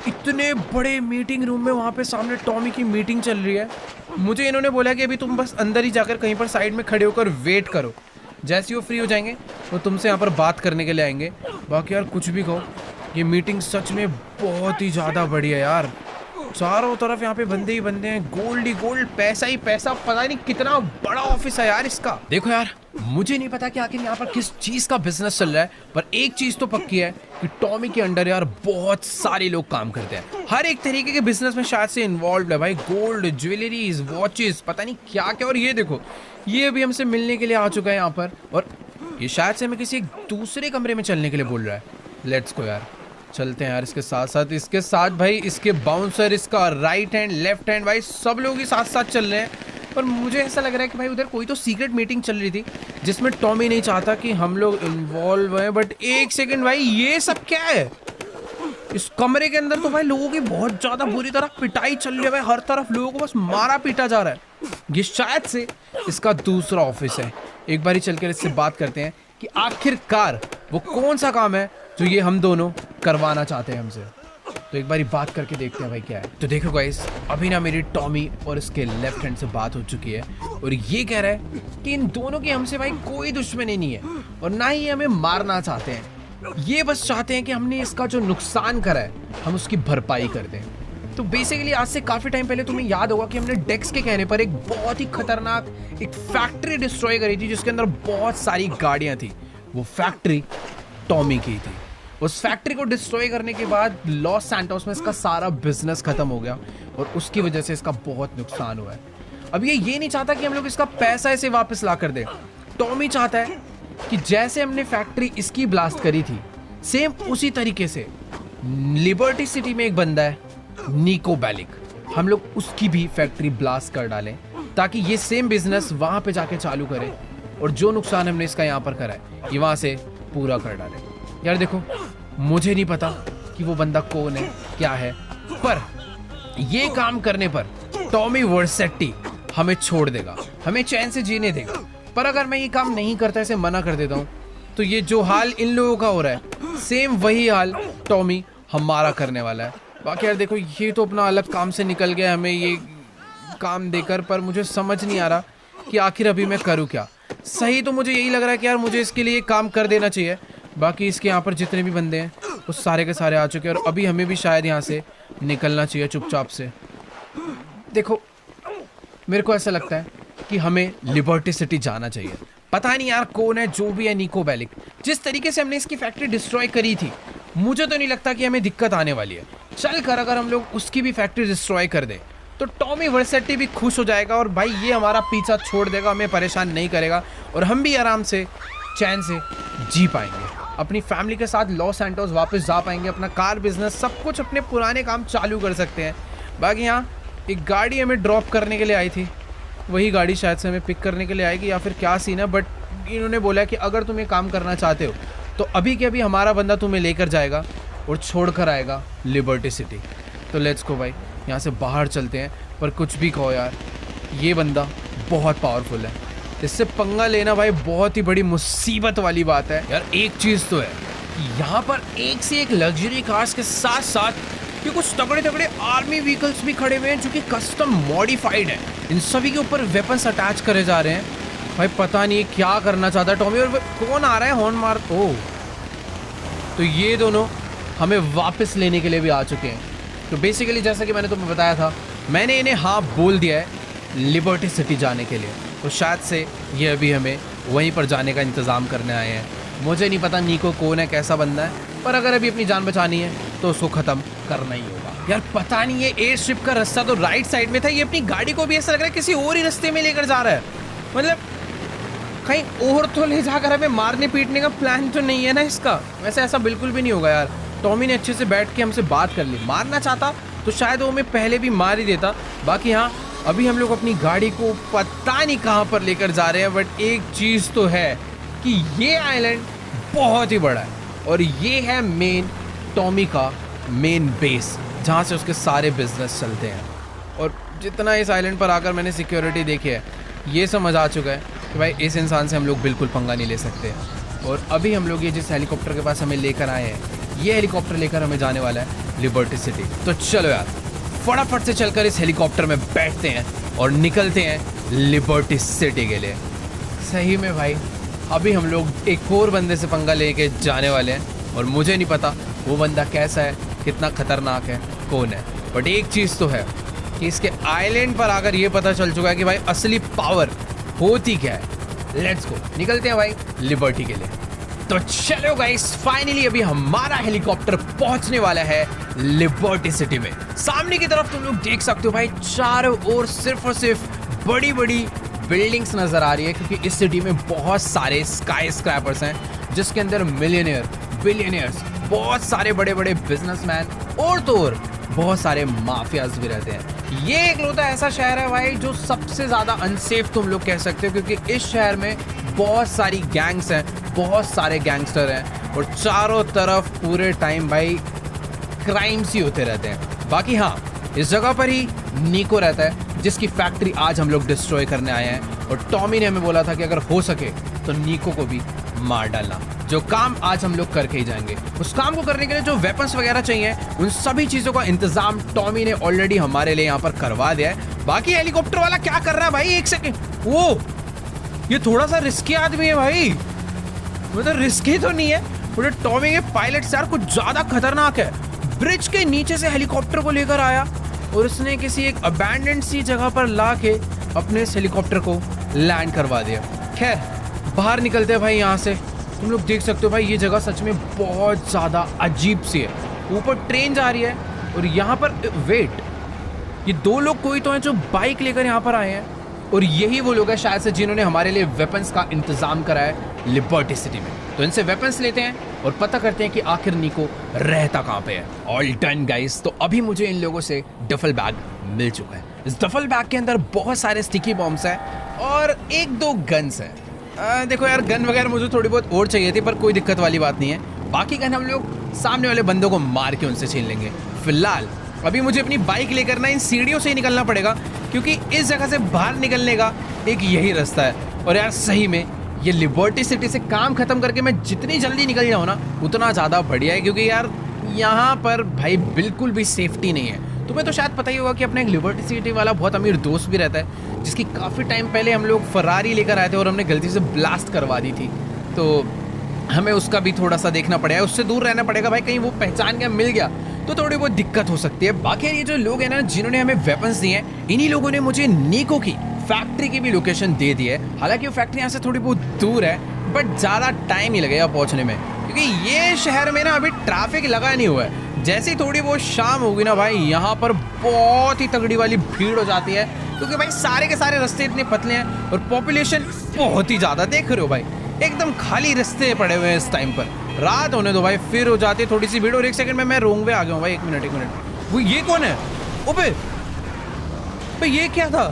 इतने बड़े मीटिंग रूम में वहाँ पे सामने टॉमी की मीटिंग चल रही है। मुझे इन्होंने बोला कि अभी तुम बस अंदर ही जाकर कहीं पर साइड में खड़े होकर वेट करो, जैसे ही वो फ्री हो जाएंगे वो तुमसे यहाँ पर बात करने के लिए आएंगे। बाकी यार कुछ भी कहो, ये मीटिंग सच में बहुत ही ज़्यादा बड़ी है यार। चारों तरफ यहाँ पे बंदे ही बंदे हैं, गोल्ड ही गोल्ड, पैसा ही पैसा। पता नहीं कितना बड़ा ऑफिस है यार इसका। देखो यार, मुझे नहीं पता कि आखिर यहाँ पर किस चीज का बिजनेस चल रहा है, पर एक चीज तो पक्की है कि टॉमी के अंडर यार बहुत सारे लोग काम करते हैं। हर एक तरीके के बिजनेस में शायद से इन्वॉल्व है भाई, गोल्ड, ज्वेलरीज, वॉचेस, पता नहीं क्या क्या। और ये देखो, ये अभी हमसे मिलने के लिए आ चुका है यहाँ पर, और ये शायद से हमें किसी दूसरे कमरे में चलने के लिए बोल रहा है। लेट्स गो यार, चलते हैं यार। इसके साथ भाई इसके बाउंसर, इसका राइट हैंड, लेफ्ट हैंड, भाई सब लोग ही साथ साथ चल रहे हैं। पर मुझे ऐसा लग रहा है कि भाई उधर कोई तो सीक्रेट मीटिंग चल रही थी जिसमें टॉमी नहीं चाहता कि हम लोग इन्वॉल्व हैं। बट एक सेकंड भाई, ये सब क्या है? इस कमरे के अंदर तो भाई लोगों की बहुत ज्यादा बुरी तरह पिटाई चल रही है भाई। हर तरफ लोगों को बस मारा पीटा जा रहा है। ये शायद से इसका दूसरा ऑफिस है। एक बार ही चलकर इससे बात करते हैं कि आखिरकार वो कौन सा काम है जो ये हम दोनों करवाना चाहते हैं हमसे। तो एक बार बात करके देखते हैं भाई क्या है। तो देखो गाइस, अभी ना मेरी टॉमी और इसके लेफ्ट हैंड से बात हो चुकी है और ये कह रहा है कि इन दोनों की हमसे भाई कोई दुश्मनी नहीं है और ना ही हमें मारना चाहते हैं। ये बस चाहते हैं कि हमने इसका जो नुकसान करा है हम उसकी भरपाई कर दें। तो बेसिकली आज से काफी टाइम पहले तुम्हें याद होगा कि हमने डेक्स के कहने पर एक बहुत ही खतरनाक एक फैक्ट्री डिस्ट्रॉय करी थी जिसके अंदर बहुत सारी गाड़ियां थी। वो फैक्ट्री टॉमी की थी। उस फैक्ट्री को डिस्ट्रॉय करने के बाद लॉस सैंटोस में इसका सारा बिजनेस खत्म हो गया और उसकी वजह से इसका बहुत नुकसान हुआ है। अब ये नहीं चाहता कि हम लोग इसका पैसा इसे वापस ला कर दे। टॉमी चाहता है कि जैसे हमने फैक्ट्री इसकी ब्लास्ट करी थी सेम उसी तरीके से लिबर्टी सिटी में एक बंदा है निको बेलिक, हम लोग उसकी भी फैक्ट्री ब्लास्ट कर डालें ताकि ये सेम बिजनेस वहां पे जाके चालू करे और जो नुकसान हमने इसका यहाँ पर करा है ये वहां से पूरा कर डाले। यार देखो, मुझे नहीं पता कि वो बंदा कौन है क्या है, पर ये काम करने पर टॉमी वर्सेट्टी हमें छोड़ देगा, हमें चैन से जीने देगा। पर अगर मैं ये काम नहीं करता, इसे मना कर देता हूँ, तो ये जो हाल इन लोगों का हो रहा है सेम वही हाल टॉमी हमारा करने वाला है। बाकी यार देखो, ये तो अपना अलग काम से निकल गया हमें ये काम देकर, पर मुझे समझ नहीं आ रहा कि आखिर अभी मैं करूँ क्या। सही तो मुझे यही लग रहा है कि यार मुझे इसके लिए काम कर देना चाहिए। बाकी इसके यहाँ पर जितने भी बंदे हैं वो सारे के सारे आ चुके हैं और अभी हमें भी शायद यहाँ से निकलना चाहिए चुपचाप से। देखो, मेरे को ऐसा लगता है कि हमें लिबर्टी सिटी जाना चाहिए। पता नहीं यार कौन है, जो भी है निको बेलिक, जिस तरीके से हमने इसकी फैक्ट्री डिस्ट्रॉय करी थी मुझे तो नहीं लगता कि हमें दिक्कत आने वाली है। चल कर अगर हम लोग उसकी भी फैक्ट्री डिस्ट्रॉय कर दें तो टॉमी वर्सेट्टी भी खुश हो जाएगा और भाई ये हमारा पीछा छोड़ देगा, हमें परेशान नहीं करेगा और हम भी आराम से चैन से जी पाएंगे, अपनी फैमिली के साथ लॉस सैंटोस वापस जा पाएंगे, अपना कार बिजनेस सब कुछ अपने पुराने काम चालू कर सकते हैं। बाकी यहाँ एक गाड़ी हमें ड्रॉप करने के लिए आई थी, वही गाड़ी शायद से हमें पिक करने के लिए आएगी या फिर क्या सीन है, बट इन्होंने बोला कि अगर तुम ये काम करना चाहते हो तो अभी के अभी हमारा बंदा तुम्हें लेकर जाएगा और छोड़ कर आएगा लिबर्टी सिटी। तो लेट्स गो भाई, यहाँ से बाहर चलते हैं। पर कुछ भी कहो यार, ये बंदा बहुत पावरफुल है, इससे पंगा लेना भाई बहुत ही बड़ी मुसीबत वाली बात है। यार एक चीज़ तो है कि यहाँ पर एक से एक लग्जरी कार्स के साथ साथ ये कुछ तगड़े तगड़े आर्मी व्हीकल्स भी खड़े हुए हैं जो कि कस्टम मॉडिफाइड है। इन सभी के ऊपर वेपन्स अटैच करे जा रहे हैं। भाई पता नहीं क्या करना चाहता है टॉमी। और कौन आ रहा है हॉर्न मार? ओ, तो ये दोनों हमें वापस लेने के लिए भी आ चुके हैं। तो बेसिकली जैसा कि मैंने तुम्हें बताया था, मैंने इन्हें हाँ बोल दिया है लिबर्टी सिटी जाने के लिए। तो शायद से ये अभी हमें वहीं पर जाने का इंतज़ाम करने आए हैं। मुझे नहीं पता निको कौन है, कैसा बंदा है, पर अगर अभी अपनी जान बचानी है तो उसको ख़त्म करना ही होगा। यार पता नहीं, ये एयर स्ट्रिप का रास्ता तो राइट साइड में था, ये अपनी गाड़ी को भी ऐसा लग रहा है किसी और ही रास्ते में लेकर जा रहा है। मतलब कहीं और तो ले जाकर हमें मारने पीटने का प्लान तो नहीं है ना इसका? वैसे ऐसा बिल्कुल भी नहीं होगा यार। टॉमी ने अच्छे से बैठ के हमसे बात कर ली। मारना चाहता तो शायद वो हमें पहले भी मार ही देता। बाकी हाँ, अभी हम लोग अपनी गाड़ी को पता नहीं कहाँ पर लेकर जा रहे हैं, बट एक चीज़ तो है कि ये आइलैंड बहुत ही बड़ा है और ये है मेन टॉमी का मेन बेस जहाँ से उसके सारे बिजनेस चलते हैं। और जितना इस आइलैंड पर आकर मैंने सिक्योरिटी देखी है, ये समझ आ चुका है कि भाई इस इंसान से हम लोग बिल्कुल पंगा नहीं ले सकते। और अभी हम लोग ये जिस हेलीकॉप्टर के पास हमें लेकर आए हैं, ये हेलीकॉप्टर लेकर हमें जाने वाला है लिबर्टी सिटी। तो चलो यार फटाफट से चलकर इस हेलीकॉप्टर में बैठते हैं और निकलते हैं लिबर्टी सिटी के लिए। सही में भाई, अभी हम लोग एक और बंदे से पंगा लेके जाने वाले हैं और मुझे नहीं पता वो बंदा कैसा है, कितना खतरनाक है, कौन है, बट एक चीज़ तो है कि इसके आइलैंड पर आकर ये पता चल चुका है कि भाई असली पावर होती क्या है। लेट्स गो, निकलते हैं भाई लिबर्टी के लिए। तो चलो गाइस, फाइनली अभी हमारा हेलीकॉप्टर पहुंचने वाला है लिबर्टी सिटी में। सामने की तरफ तुम लोग देख सकते हो भाई, चारों ओर सिर्फ और सिर्फ बड़ी बड़ी बिल्डिंग्स नजर आ रही है क्योंकि इस सिटी में बहुत सारे स्काई स्क्रैपर्स हैं जिसके अंदर मिलियनियर, बिलियनियर्स, बहुत सारे बड़े बड़े बिजनेसमैन और तो और बहुत सारे माफियाज भी रहते हैं। ये एक लौता ऐसा शहर है भाई जो सबसे ज्यादा अनसेफ तुम लोग कह सकते हो, क्योंकि इस शहर में बहुत सारी गैंग्स हैं, बहुत सारे गैंगस्टर हैं और चारों तरफ पूरे टाइम भाई क्राइम्स ही होते रहते हैं। बाकी हाँ, इस जगह पर ही नीको रहता है जिसकी फैक्ट्री आज हम लोग डिस्ट्रॉय करने आए हैं और टॉमी ने हमें बोला था कि अगर हो सके तो नीको को भी मार डालना। जो काम आज हम लोग करके ही जाएंगे, उस काम को करने के लिए जो वेपन्स वगैरह चाहिए उन सभी चीजों का इंतजाम टॉमी ने ऑलरेडी हमारे लिए यहाँ पर करवा दिया है। बाकी हेलीकॉप्टर वाला क्या कर रहा है भाई, एक सेकेंड, वो ये थोड़ा सा रिस्की आदमी है भाई, मतलब रिस्की तो नहीं है, पूरे टॉमी के पायलट से यार कुछ ज्यादा खतरनाक है। ब्रिज के नीचे से हेलीकॉप्टर को लेकर आया और उसने किसी एक अबैंडन्ड सी जगह पर ला के अपने इस हेलीकॉप्टर को लैंड करवा दिया। खैर बाहर निकलते हैं भाई यहाँ से। तुम लोग देख सकते हो भाई ये जगह सच में बहुत ज़्यादा अजीब सी है। ऊपर ट्रेन जा रही है और यहाँ पर वेट, ये दो लोग कोई तो हैं जो बाइक लेकर यहाँ पर आए हैं और यही वो लोग हैं शायद से जिन्होंने हमारे लिए वेपन्स का इंतजाम करा है लिबर्टी सिटी में। तो इनसे वेपन्स लेते हैं और पता करते हैं कि आखिर नीको रहता कहाँ पे है। ऑल डन गाइस, तो अभी मुझे इन लोगों से डफल बैग मिल चुका है। इस डफल बैग के अंदर बहुत सारे स्टिकी बॉम्ब्स हैं और एक दो गन्स हैं। देखो यार, गन वगैरह मुझे थोड़ी बहुत और चाहिए थी पर कोई दिक्कत वाली बात नहीं है। बाकी गन हम लोग सामने वाले बंदों को मार के उनसे छीन लेंगे। फिलहाल अभी मुझे अपनी बाइक लेकर ना इन सीढ़ियों से ही निकलना पड़ेगा, क्योंकि इस जगह से बाहर निकलने का एक यही रास्ता है। और यार सही में ये लिबर्टी सिटी से काम खत्म करके मैं जितनी जल्दी निकल जाऊँ ना उतना ज़्यादा बढ़िया है, क्योंकि यार यहाँ पर भाई बिल्कुल भी सेफ्टी नहीं है। तुम्हें तो शायद पता ही होगा कि अपना एक लिबर्टी सिटी वाला बहुत अमीर दोस्त भी रहता है, जिसकी काफ़ी टाइम पहले हम लोग फरारी लेकर आए थे और हमने गलती से ब्लास्ट करवा दी थी। तो हमें उसका भी थोड़ा सा देखना पड़ेगा, उससे दूर रहना पड़ेगा भाई, कहीं वो पहचान गया मिल गया तो थोड़ी बहुत दिक्कत हो सकती है। बाकी ये जो लोग हैं ना जिन्होंने हमें वेपन्स दिए हैं, इन्हीं लोगों ने मुझे नीको की फैक्ट्री की भी लोकेशन दे दी है। हालांकि वो फैक्ट्री यहाँ से थोड़ी बहुत दूर है बट ज़्यादा टाइम ही लगेगा पहुँचने में, क्योंकि ये शहर में ना अभी ट्रैफिक लगा नहीं हुआ है। जैसे ही थोड़ी बहुत शाम होगी ना भाई, यहाँ पर बहुत ही तगड़ी वाली भीड़ हो जाती है, क्योंकि भाई सारे के सारे रास्ते इतने पतले हैं और पॉपुलेशन बहुत ही ज़्यादा। देख रहे हो भाई एकदम खाली रास्ते पड़े हुए हैं इस टाइम पर। रात होने दो भाई, फिर हो जाती है थोड़ी सी भीड़। और एक सेकंड में मैं रोंग वे आ गया हूँ भाई, एक मिनट। वो ये कौन है? ओबे भाई ये क्या था?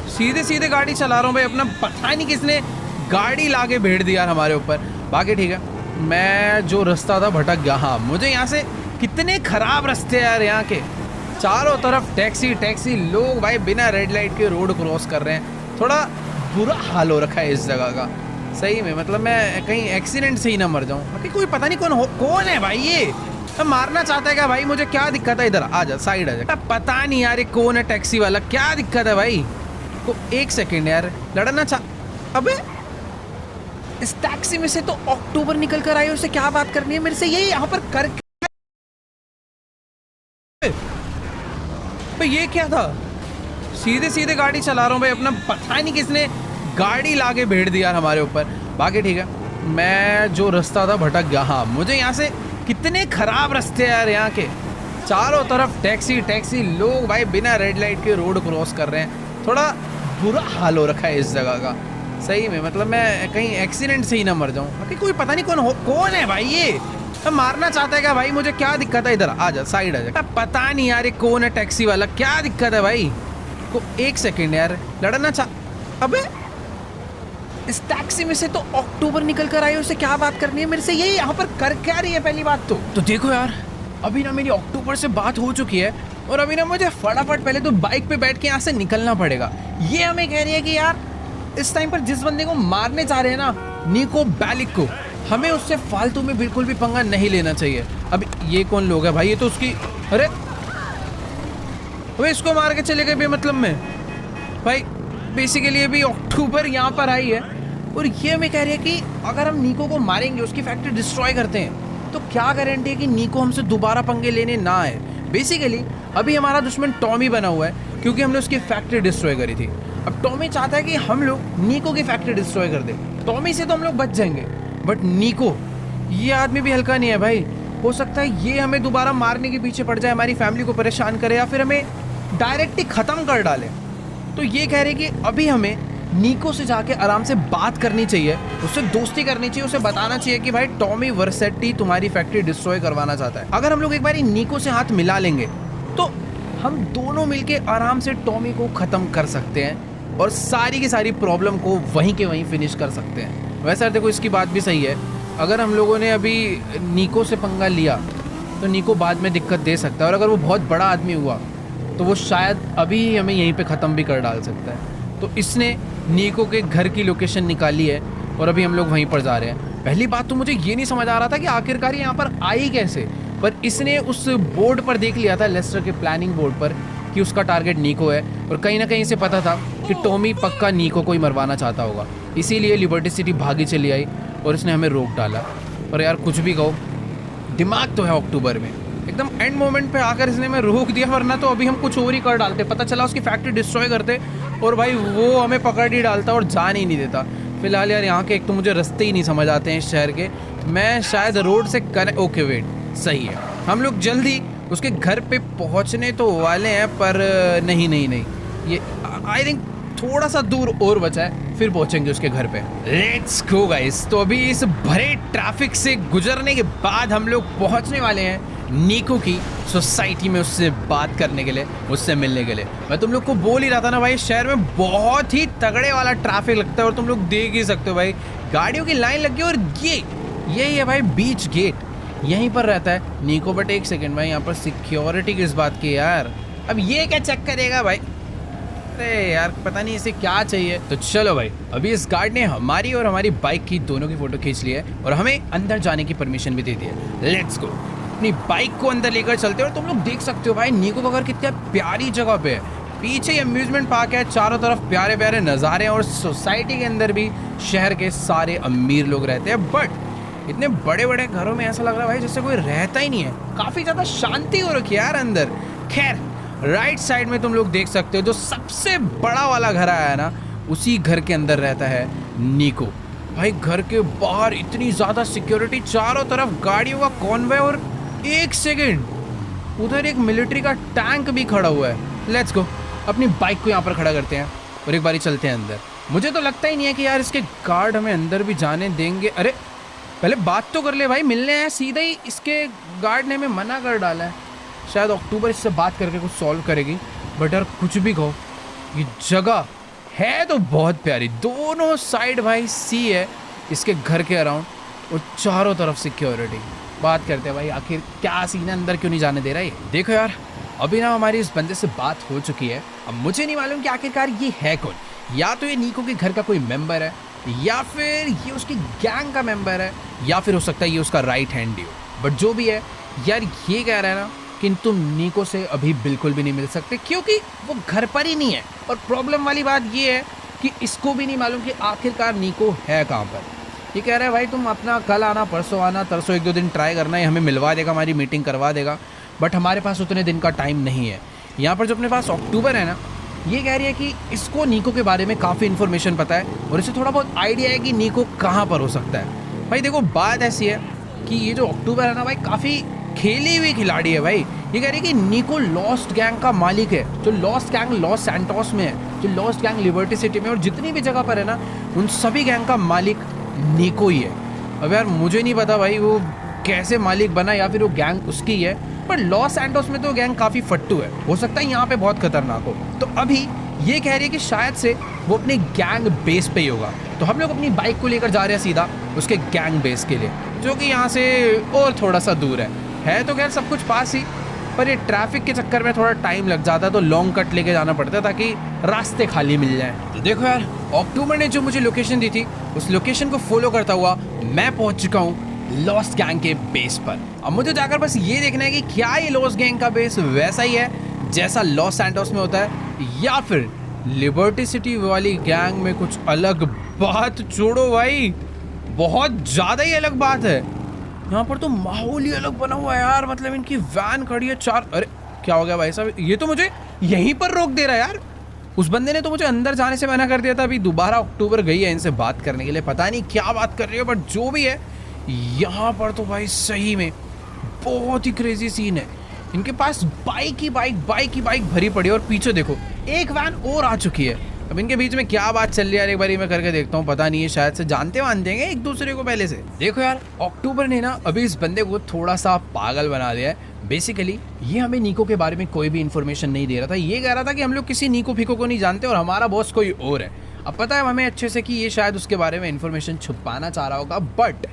सीधे सीधे गाड़ी चला रहा हूँ भाई अपना, पता नहीं किसने गाड़ी लाके भेड़ दिया हमारे ऊपर। बाकी ठीक है, मैं जो रास्ता था भटक गया। हाँ, मुझे यहाँ से कितने खराब रास्ते हैं यार, यहाँ के चारों तरफ टैक्सी लोग भाई बिना रेड लाइट के रोड क्रॉस कर रहे हैं। थोड़ा बुरा हाल हो रखा है इस जगह का सही में, मतलब मैं कहीं एक्सीडेंट से ही ना मर जाऊँ। बाकी कोई पता नहीं कौन है भाई, ये मारना चाहता है क्या भाई? मुझे क्या दिक्कत है? इधर आ जा, साइड आ जा। पता नहीं यार ये कौन है टैक्सी वाला, क्या दिक्कत है भाई को? एक सेकेंड यार, लड़ना अबे इस टैक्सी में से तो अक्टूबर निकल कर आई, उससे क्या बात करनी है मेरे से? ये यहाँ पर कर भाई ये क्या था? सीधे सीधे गाड़ी चला रहा हूँ भाई अपना, पता नहीं किसने गाड़ी लाके भेड़ दिया हमारे ऊपर। बाकी ठीक है, मैं जो रास्ता था भटक गया। हाँ, मुझे यहाँ से कितने खराब रास्ते हैं यार, यहाँ के चारों तरफ टैक्सी लोग भाई बिना रेड लाइट के रोड क्रॉस कर रहे हैं। थोड़ा बुरा हाल हो रखा है इस जगह का सही में, मतलब मैं कहीं एक्सीडेंट से ही ना मर जाऊँ। बाकी कोई पता नहीं कौन है भाई, ये मारना चाहता है क्या भाई? मुझे क्या दिक्कत है? इधर आ जा, साइड आ जा। पता नहीं यार ये कौन है टैक्सी वाला, क्या दिक्कत है भाई को? एक सेकेंड यार, लड़ना अबे इस टैक्सी में से तो अक्टूबर निकल कर आई, उससे क्या बात करनी है मेरे से? ये यहाँ पर कर क्या रही है पहली बात तो देखो यार, अभी ना मेरी अक्टूबर से बात हो चुकी है और अभी ना मुझे फटाफट पहले तो बाइक पे बैठ के यहाँ से निकलना पड़ेगा। ये हमें कह रही है कि यार इस टाइम पर जिस बंदे को मारने जा रहे हैं ना, नीको बैलिक को, हमें उससे फालतू में बिल्कुल भी पंगा नहीं लेना चाहिए। अब ये कौन लोग है भाई? ये तो उसकी, अरे इसको मार के चले गए बेमतलब में भाई। बेसिकली अभी अक्टूबर यहाँ पर आई है और ये हमें कह रही है कि अगर हम नीको को मारेंगे, उसकी फैक्ट्री डिस्ट्रॉय करते हैं, तो क्या गारंटी है कि नीको हमसे दोबारा पंगे लेने ना आए। बेसिकली अभी हमारा दुश्मन टॉमी बना हुआ है, क्योंकि हमने उसकी फैक्ट्री डिस्ट्रॉय करी थी। अब टॉमी चाहता है कि हम लोग नीको की फैक्ट्री डिस्ट्रॉय कर दें। टॉमी से तो हम लोग बच जाएंगे, बट नीको ये आदमी भी हल्का नहीं है भाई। हो सकता है ये हमें दोबारा मारने के पीछे पड़ जाए, हमारी फैमिली को परेशान करे या फिर हमें डायरेक्ट ही ख़त्म कर डाले। तो ये कह रहे कि अभी हमें नीको से जाके आराम से बात करनी चाहिए, उससे दोस्ती करनी चाहिए, उसे बताना चाहिए कि भाई टॉमी वर्सेटी तुम्हारी फैक्ट्री डिस्ट्रॉय करवाना चाहता है। अगर हम लोग एक बार नीको से हाथ मिला लेंगे तो हम दोनों मिलके आराम से टॉमी को खत्म कर सकते हैं और सारी की सारी प्रॉब्लम को वहीं के वहीं फिनिश कर सकते हैं। वैसे देखो इसकी बात भी सही है, अगर हम लोगों ने अभी नीको से पंगा लिया तो नीको बाद में दिक्कत दे सकता है, और अगर वो बहुत बड़ा आदमी हुआ तो वो शायद अभी ही हमें यहीं पे ख़त्म भी कर डाल सकता है। तो इसने नीको के घर की लोकेशन निकाली है और अभी हम लोग वहीं पर जा रहे हैं। पहली बात तो मुझे ये नहीं समझ आ रहा था कि आखिरकार यहाँ पर आई कैसे, पर इसने उस बोर्ड पर देख लिया था, लेस्टर के प्लानिंग बोर्ड पर, कि उसका टारगेट नीको है, और कहीं ना कहीं इसे पता था कि टॉमी पक्का नीको को ही मरवाना चाहता होगा, इसीलिए लिबर्टी सिटी भागी चली आई और इसने हमें रोक डाला। और यार कुछ भी कहो, दिमाग तो है अक्टूबर में, एकदम एंड मोमेंट पे आकर इसने हमें रोक दिया, वरना तो अभी हम कुछ और ही कर डालते। पता चला उसकी फैक्ट्री डिस्ट्रॉय करते और भाई वो हमें पकड़ ही डालता और जान ही नहीं देता। फिलहाल यार यहाँ के एक तो मुझे रास्ते ही नहीं समझ आते हैं इस शहर के, मैं शायद रोड से ओके वेट सही है, हम लोग जल्दी उसके घर पे पहुँचने तो वाले हैं, पर नहीं नहीं नहीं, ये आई थिंक थोड़ा सा दूर और बचा है, फिर पहुंचेंगे उसके घर पे। Let's go guys. तो अभी इस भरे ट्रैफिक से गुजरने के बाद हम लोग पहुंचने वाले हैं नीको की सोसाइटी में, उससे बात करने के लिए, उससे मिलने के लिए। मैं तुम लोग को बोल ही रहा था ना भाई, शहर में बहुत ही तगड़े वाला ट्रैफिक लगता है, और तुम लोग देख ही सकते हो भाई गाड़ियों की लाइन लगी है। और यही है भाई बीच गेट, यहीं पर रहता है नीको। बट एक सेकेंड भाई, यहाँ पर सिक्योरिटी किस बात की यार, अब ये क्या चेक करेगा भाई, अरे यार पता नहीं इसे क्या चाहिए। तो चलो भाई, अभी इस गार्ड ने हमारी और हमारी बाइक की दोनों की फोटो खींच ली है और हमें अंदर जाने की परमिशन भी दे दी है। लेट्स गो, अपनी बाइक को अंदर लेकर चलते हैं। और तुम लोग देख सकते हो भाई नीको का घर कितना प्यारी जगह पे है, पीछे अम्यूजमेंट पार्क है, चारों तरफ प्यारे प्यारे नज़ारे हैं, और सोसाइटी के अंदर भी शहर के सारे अमीर लोग रहते हैं। बट इतने बड़े बड़े घरों में ऐसा लग रहा है भाई जैसे कोई रहता ही नहीं है, काफ़ी ज़्यादा शांति हो रखी है यार अंदर। खैर, राइट साइड में तुम लोग देख सकते हो जो सबसे बड़ा वाला घर आया है ना, उसी घर के अंदर रहता है नीको। भाई घर के बाहर इतनी ज़्यादा सिक्योरिटी, चारों तरफ गाड़ियों का कॉन्वॉय, और एक सेकेंड उधर एक मिलिट्री का टैंक भी खड़ा हुआ है। लेट्स गो, अपनी बाइक को यहाँ पर खड़ा करते हैं और एक बारी चलते हैं अंदर। मुझे तो लगता ही नहीं है कि यार इसके गार्ड हमें अंदर भी जाने देंगे। अरे पहले बात तो कर ले भाई, मिलने हैं, सीधा ही इसके गार्ड ने हमें मना कर डाला है। शायद अक्टूबर इससे बात करके कुछ सॉल्व करेगी। बट यार कुछ भी कहो, ये जगह है तो बहुत प्यारी, दोनों साइड भाई सी है इसके घर के अराउंड, और चारों तरफ सिक्योरिटी। बात करते हैं भाई आखिर क्या सीन है, अंदर क्यों नहीं जाने दे रहा है। देखो यार, अभी ना हमारी इस बंदे से बात हो चुकी है। अब मुझे नहीं मालूम कि आखिरकार ये है कौन, या तो ये नीको के घर का कोई मेंबर है, या फिर ये उसकी गैंग का मेंबर है, या फिर हो सकता है ये उसका राइट हैंड ही हो। बट जो भी है यार, ये कह रहा है ना कि तुम नीको से अभी बिल्कुल भी नहीं मिल सकते, क्योंकि वो घर पर ही नहीं है। और प्रॉब्लम वाली बात ये है कि इसको भी नहीं मालूम कि आखिरकार नीको है कहाँ पर। ये कह रहा है भाई तुम अपना कल आना, परसों आना, तरसों एक दो दिन ट्राई करना, है हमें मिलवा देगा, हमारी मीटिंग करवा देगा। बट हमारे पास उतने दिन का टाइम नहीं है। यहाँ पर जो अपने पास अक्टूबर है ना, ये कह रही है कि इसको नीको के बारे में काफ़ी इन्फॉर्मेशन पता है, और इसे थोड़ा बहुत आइडिया है कि नीको कहाँ पर हो सकता है। भाई देखो बात ऐसी है कि ये जो अक्टूबर है ना भाई, काफ़ी खेली हुई खिलाड़ी है भाई। ये कह रही है कि नीको लॉस्ट गैंग का मालिक है, जो लॉस्ट गैंग लॉस सैंटोस में है, जो लॉस्ट गैंग लिबर्टी सिटी में, और जितनी भी जगह पर है ना, उन सभी गैंग का मालिक नीको ही है। अब यार मुझे नहीं पता भाई वो कैसे मालिक बना, या फिर वो गैंग उसकी है, पर लॉस सैंटोस में तो गैंग काफ़ी फट्टू है, हो सकता है यहाँ पे बहुत खतरनाक हो। तो अभी ये कह रही है कि शायद से वो अपने गैंग बेस पे ही होगा। तो हम लोग अपनी बाइक को लेकर जा रहे हैं सीधा उसके गैंग बेस के लिए, जो कि यहाँ से और थोड़ा सा दूर है तो खैर सब कुछ पास ही, पर ये ट्रैफिक के चक्कर में थोड़ा टाइम लग जाता है, तो लॉन्ग कट लेके जाना पड़ता है ताकि रास्ते खाली मिल जाएं। तो देखो यार, अक्टूबर ने जो मुझे लोकेशन दी थी, उस लोकेशन को फॉलो करता हुआ मैं पहुंच चुका हूँ लॉस्ट गैंग के बेस पर। अब मुझे जाकर बस ये देखना है कि क्या ये लॉस्ट गैंग का बेस वैसा ही है जैसा लॉस सैंटोस में होता है, या फिर लिबर्टी सिटी वाली गैंग में कुछ अलग बात। छोड़ो भाई, बहुत ज़्यादा ही अलग बात है। यहाँ पर तो माहौल ही अलग बना हुआ है यार, मतलब इनकी वैन खड़ी है चार। अरे क्या हो गया भाई साहब, ये तो मुझे यहीं पर रोक दे रहा है यार। उस बंदे ने तो मुझे अंदर जाने से मना कर दिया था, अभी दोबारा अक्टूबर गई है इनसे बात करने के लिए, पता नहीं क्या बात कर रही है। बट जो भी है, यहाँ पर तो भाई सही में बहुत ही क्रेजी सीन है। इनके पास बाइक ही बाइक भरी पड़ी है, और पीछे देखो एक वैन और आ चुकी है। अब इनके बीच में क्या बात चल रही है यार, एक बार मैं करके देखता हूँ। पता नहीं है, शायद से जानते वानते हैं एक दूसरे को पहले से। देखो यार, अक्टूबर ने ना अभी इस बंदे को थोड़ा सा पागल बना दिया है। बेसिकली ये हमें निको के बारे में कोई भी इन्फॉर्मेशन नहीं दे रहा था। ये कह रहा था कि हम लोग किसी निको फिको को नहीं जानते और हमारा बॉस कोई और है। अब पता है हमें अच्छे से कि ये शायद उसके बारे में इन्फॉर्मेशन छुपाना चाह रहा होगा, बट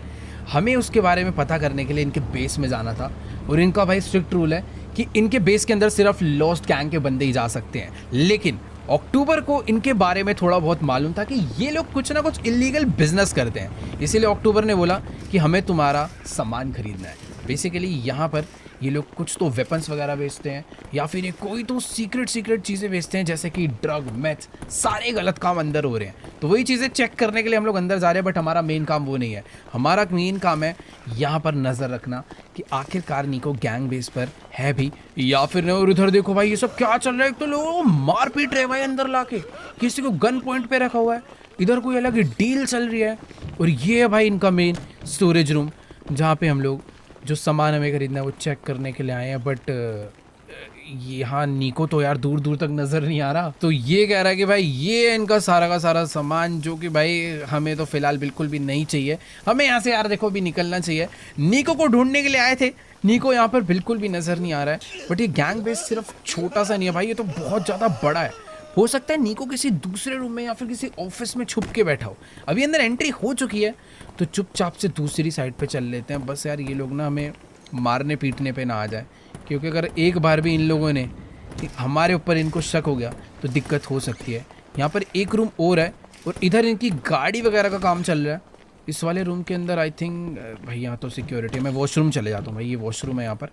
हमें उसके बारे में पता करने के लिए इनके बेस में जाना था। और इनका भाई स्ट्रिक्ट रूल है कि इनके बेस के अंदर सिर्फ लॉस्ट गैंग के बंदे ही जा सकते हैं। लेकिन अक्टूबर को इनके बारे में थोड़ा बहुत मालूम था कि ये लोग कुछ ना कुछ इलीगल बिजनेस करते हैं। इसीलिए अक्टूबर ने बोला कि हमें तुम्हारा सामान खरीदना है। बेसिकली यहाँ पर ये लोग कुछ तो वेपन्स वगैरह बेचते हैं या फिर ये कोई तो सीक्रेट चीज़ें बेचते हैं, जैसे कि ड्रग, मैथ, सारे गलत काम अंदर हो रहे हैं। तो वही चीज़ें चेक करने के लिए हम लोग अंदर जा रहे हैं। बट हमारा मेन काम वो नहीं है। हमारा मेन काम है यहाँ पर नज़र रखना कि आखिरकार निको गैंग बेस पर है भी या फिर नहीं। और उधर देखो भाई, ये सब क्या चल रहा है। एक तो लोग मार पीट रहे भाई अंदर लाके, किसी को गन पॉइंट पे रखा हुआ है, इधर कोई अलग डील चल रही है। और ये है भाई इनका मेन स्टोरेज रूम, जहाँ पे हम लोग जो सामान हमें खरीदना है वो चेक करने के लिए आए हैं। बट यहाँ निको तो यार दूर दूर तक नज़र नहीं आ रहा। तो ये कह रहा है कि भाई ये इनका सारा का सारा सामान, जो कि भाई हमें तो फ़िलहाल बिल्कुल भी नहीं चाहिए। हमें यहाँ से यार देखो भी निकलना चाहिए। निको को ढूंढने के लिए आए थे, निको यहाँ पर बिल्कुल भी नज़र नहीं आ रहा है। बट ये गैंग बेस सिर्फ छोटा सा नहीं है भाई, ये तो बहुत ज़्यादा बड़ा है। हो सकता है निको किसी दूसरे रूम में या फिर किसी ऑफिस में छुप के बैठा हो। अभी अंदर एंट्री हो चुकी है, तो चुपचाप से दूसरी साइड पे चल लेते हैं। बस यार ये लोग ना हमें मारने पीटने पे ना आ जाए, क्योंकि अगर एक बार भी इन लोगों ने हमारे ऊपर इनको शक हो गया तो दिक्कत हो सकती है। यहाँ पर एक रूम और है और इधर इनकी गाड़ी वगैरह का काम चल रहा है। इस वाले रूम के अंदर आई थिंक भाई यहाँ तो सिक्योरिटी, मैं वॉशरूम चले जाता हूँ भाई। ये वॉशरूम है, यहाँ पर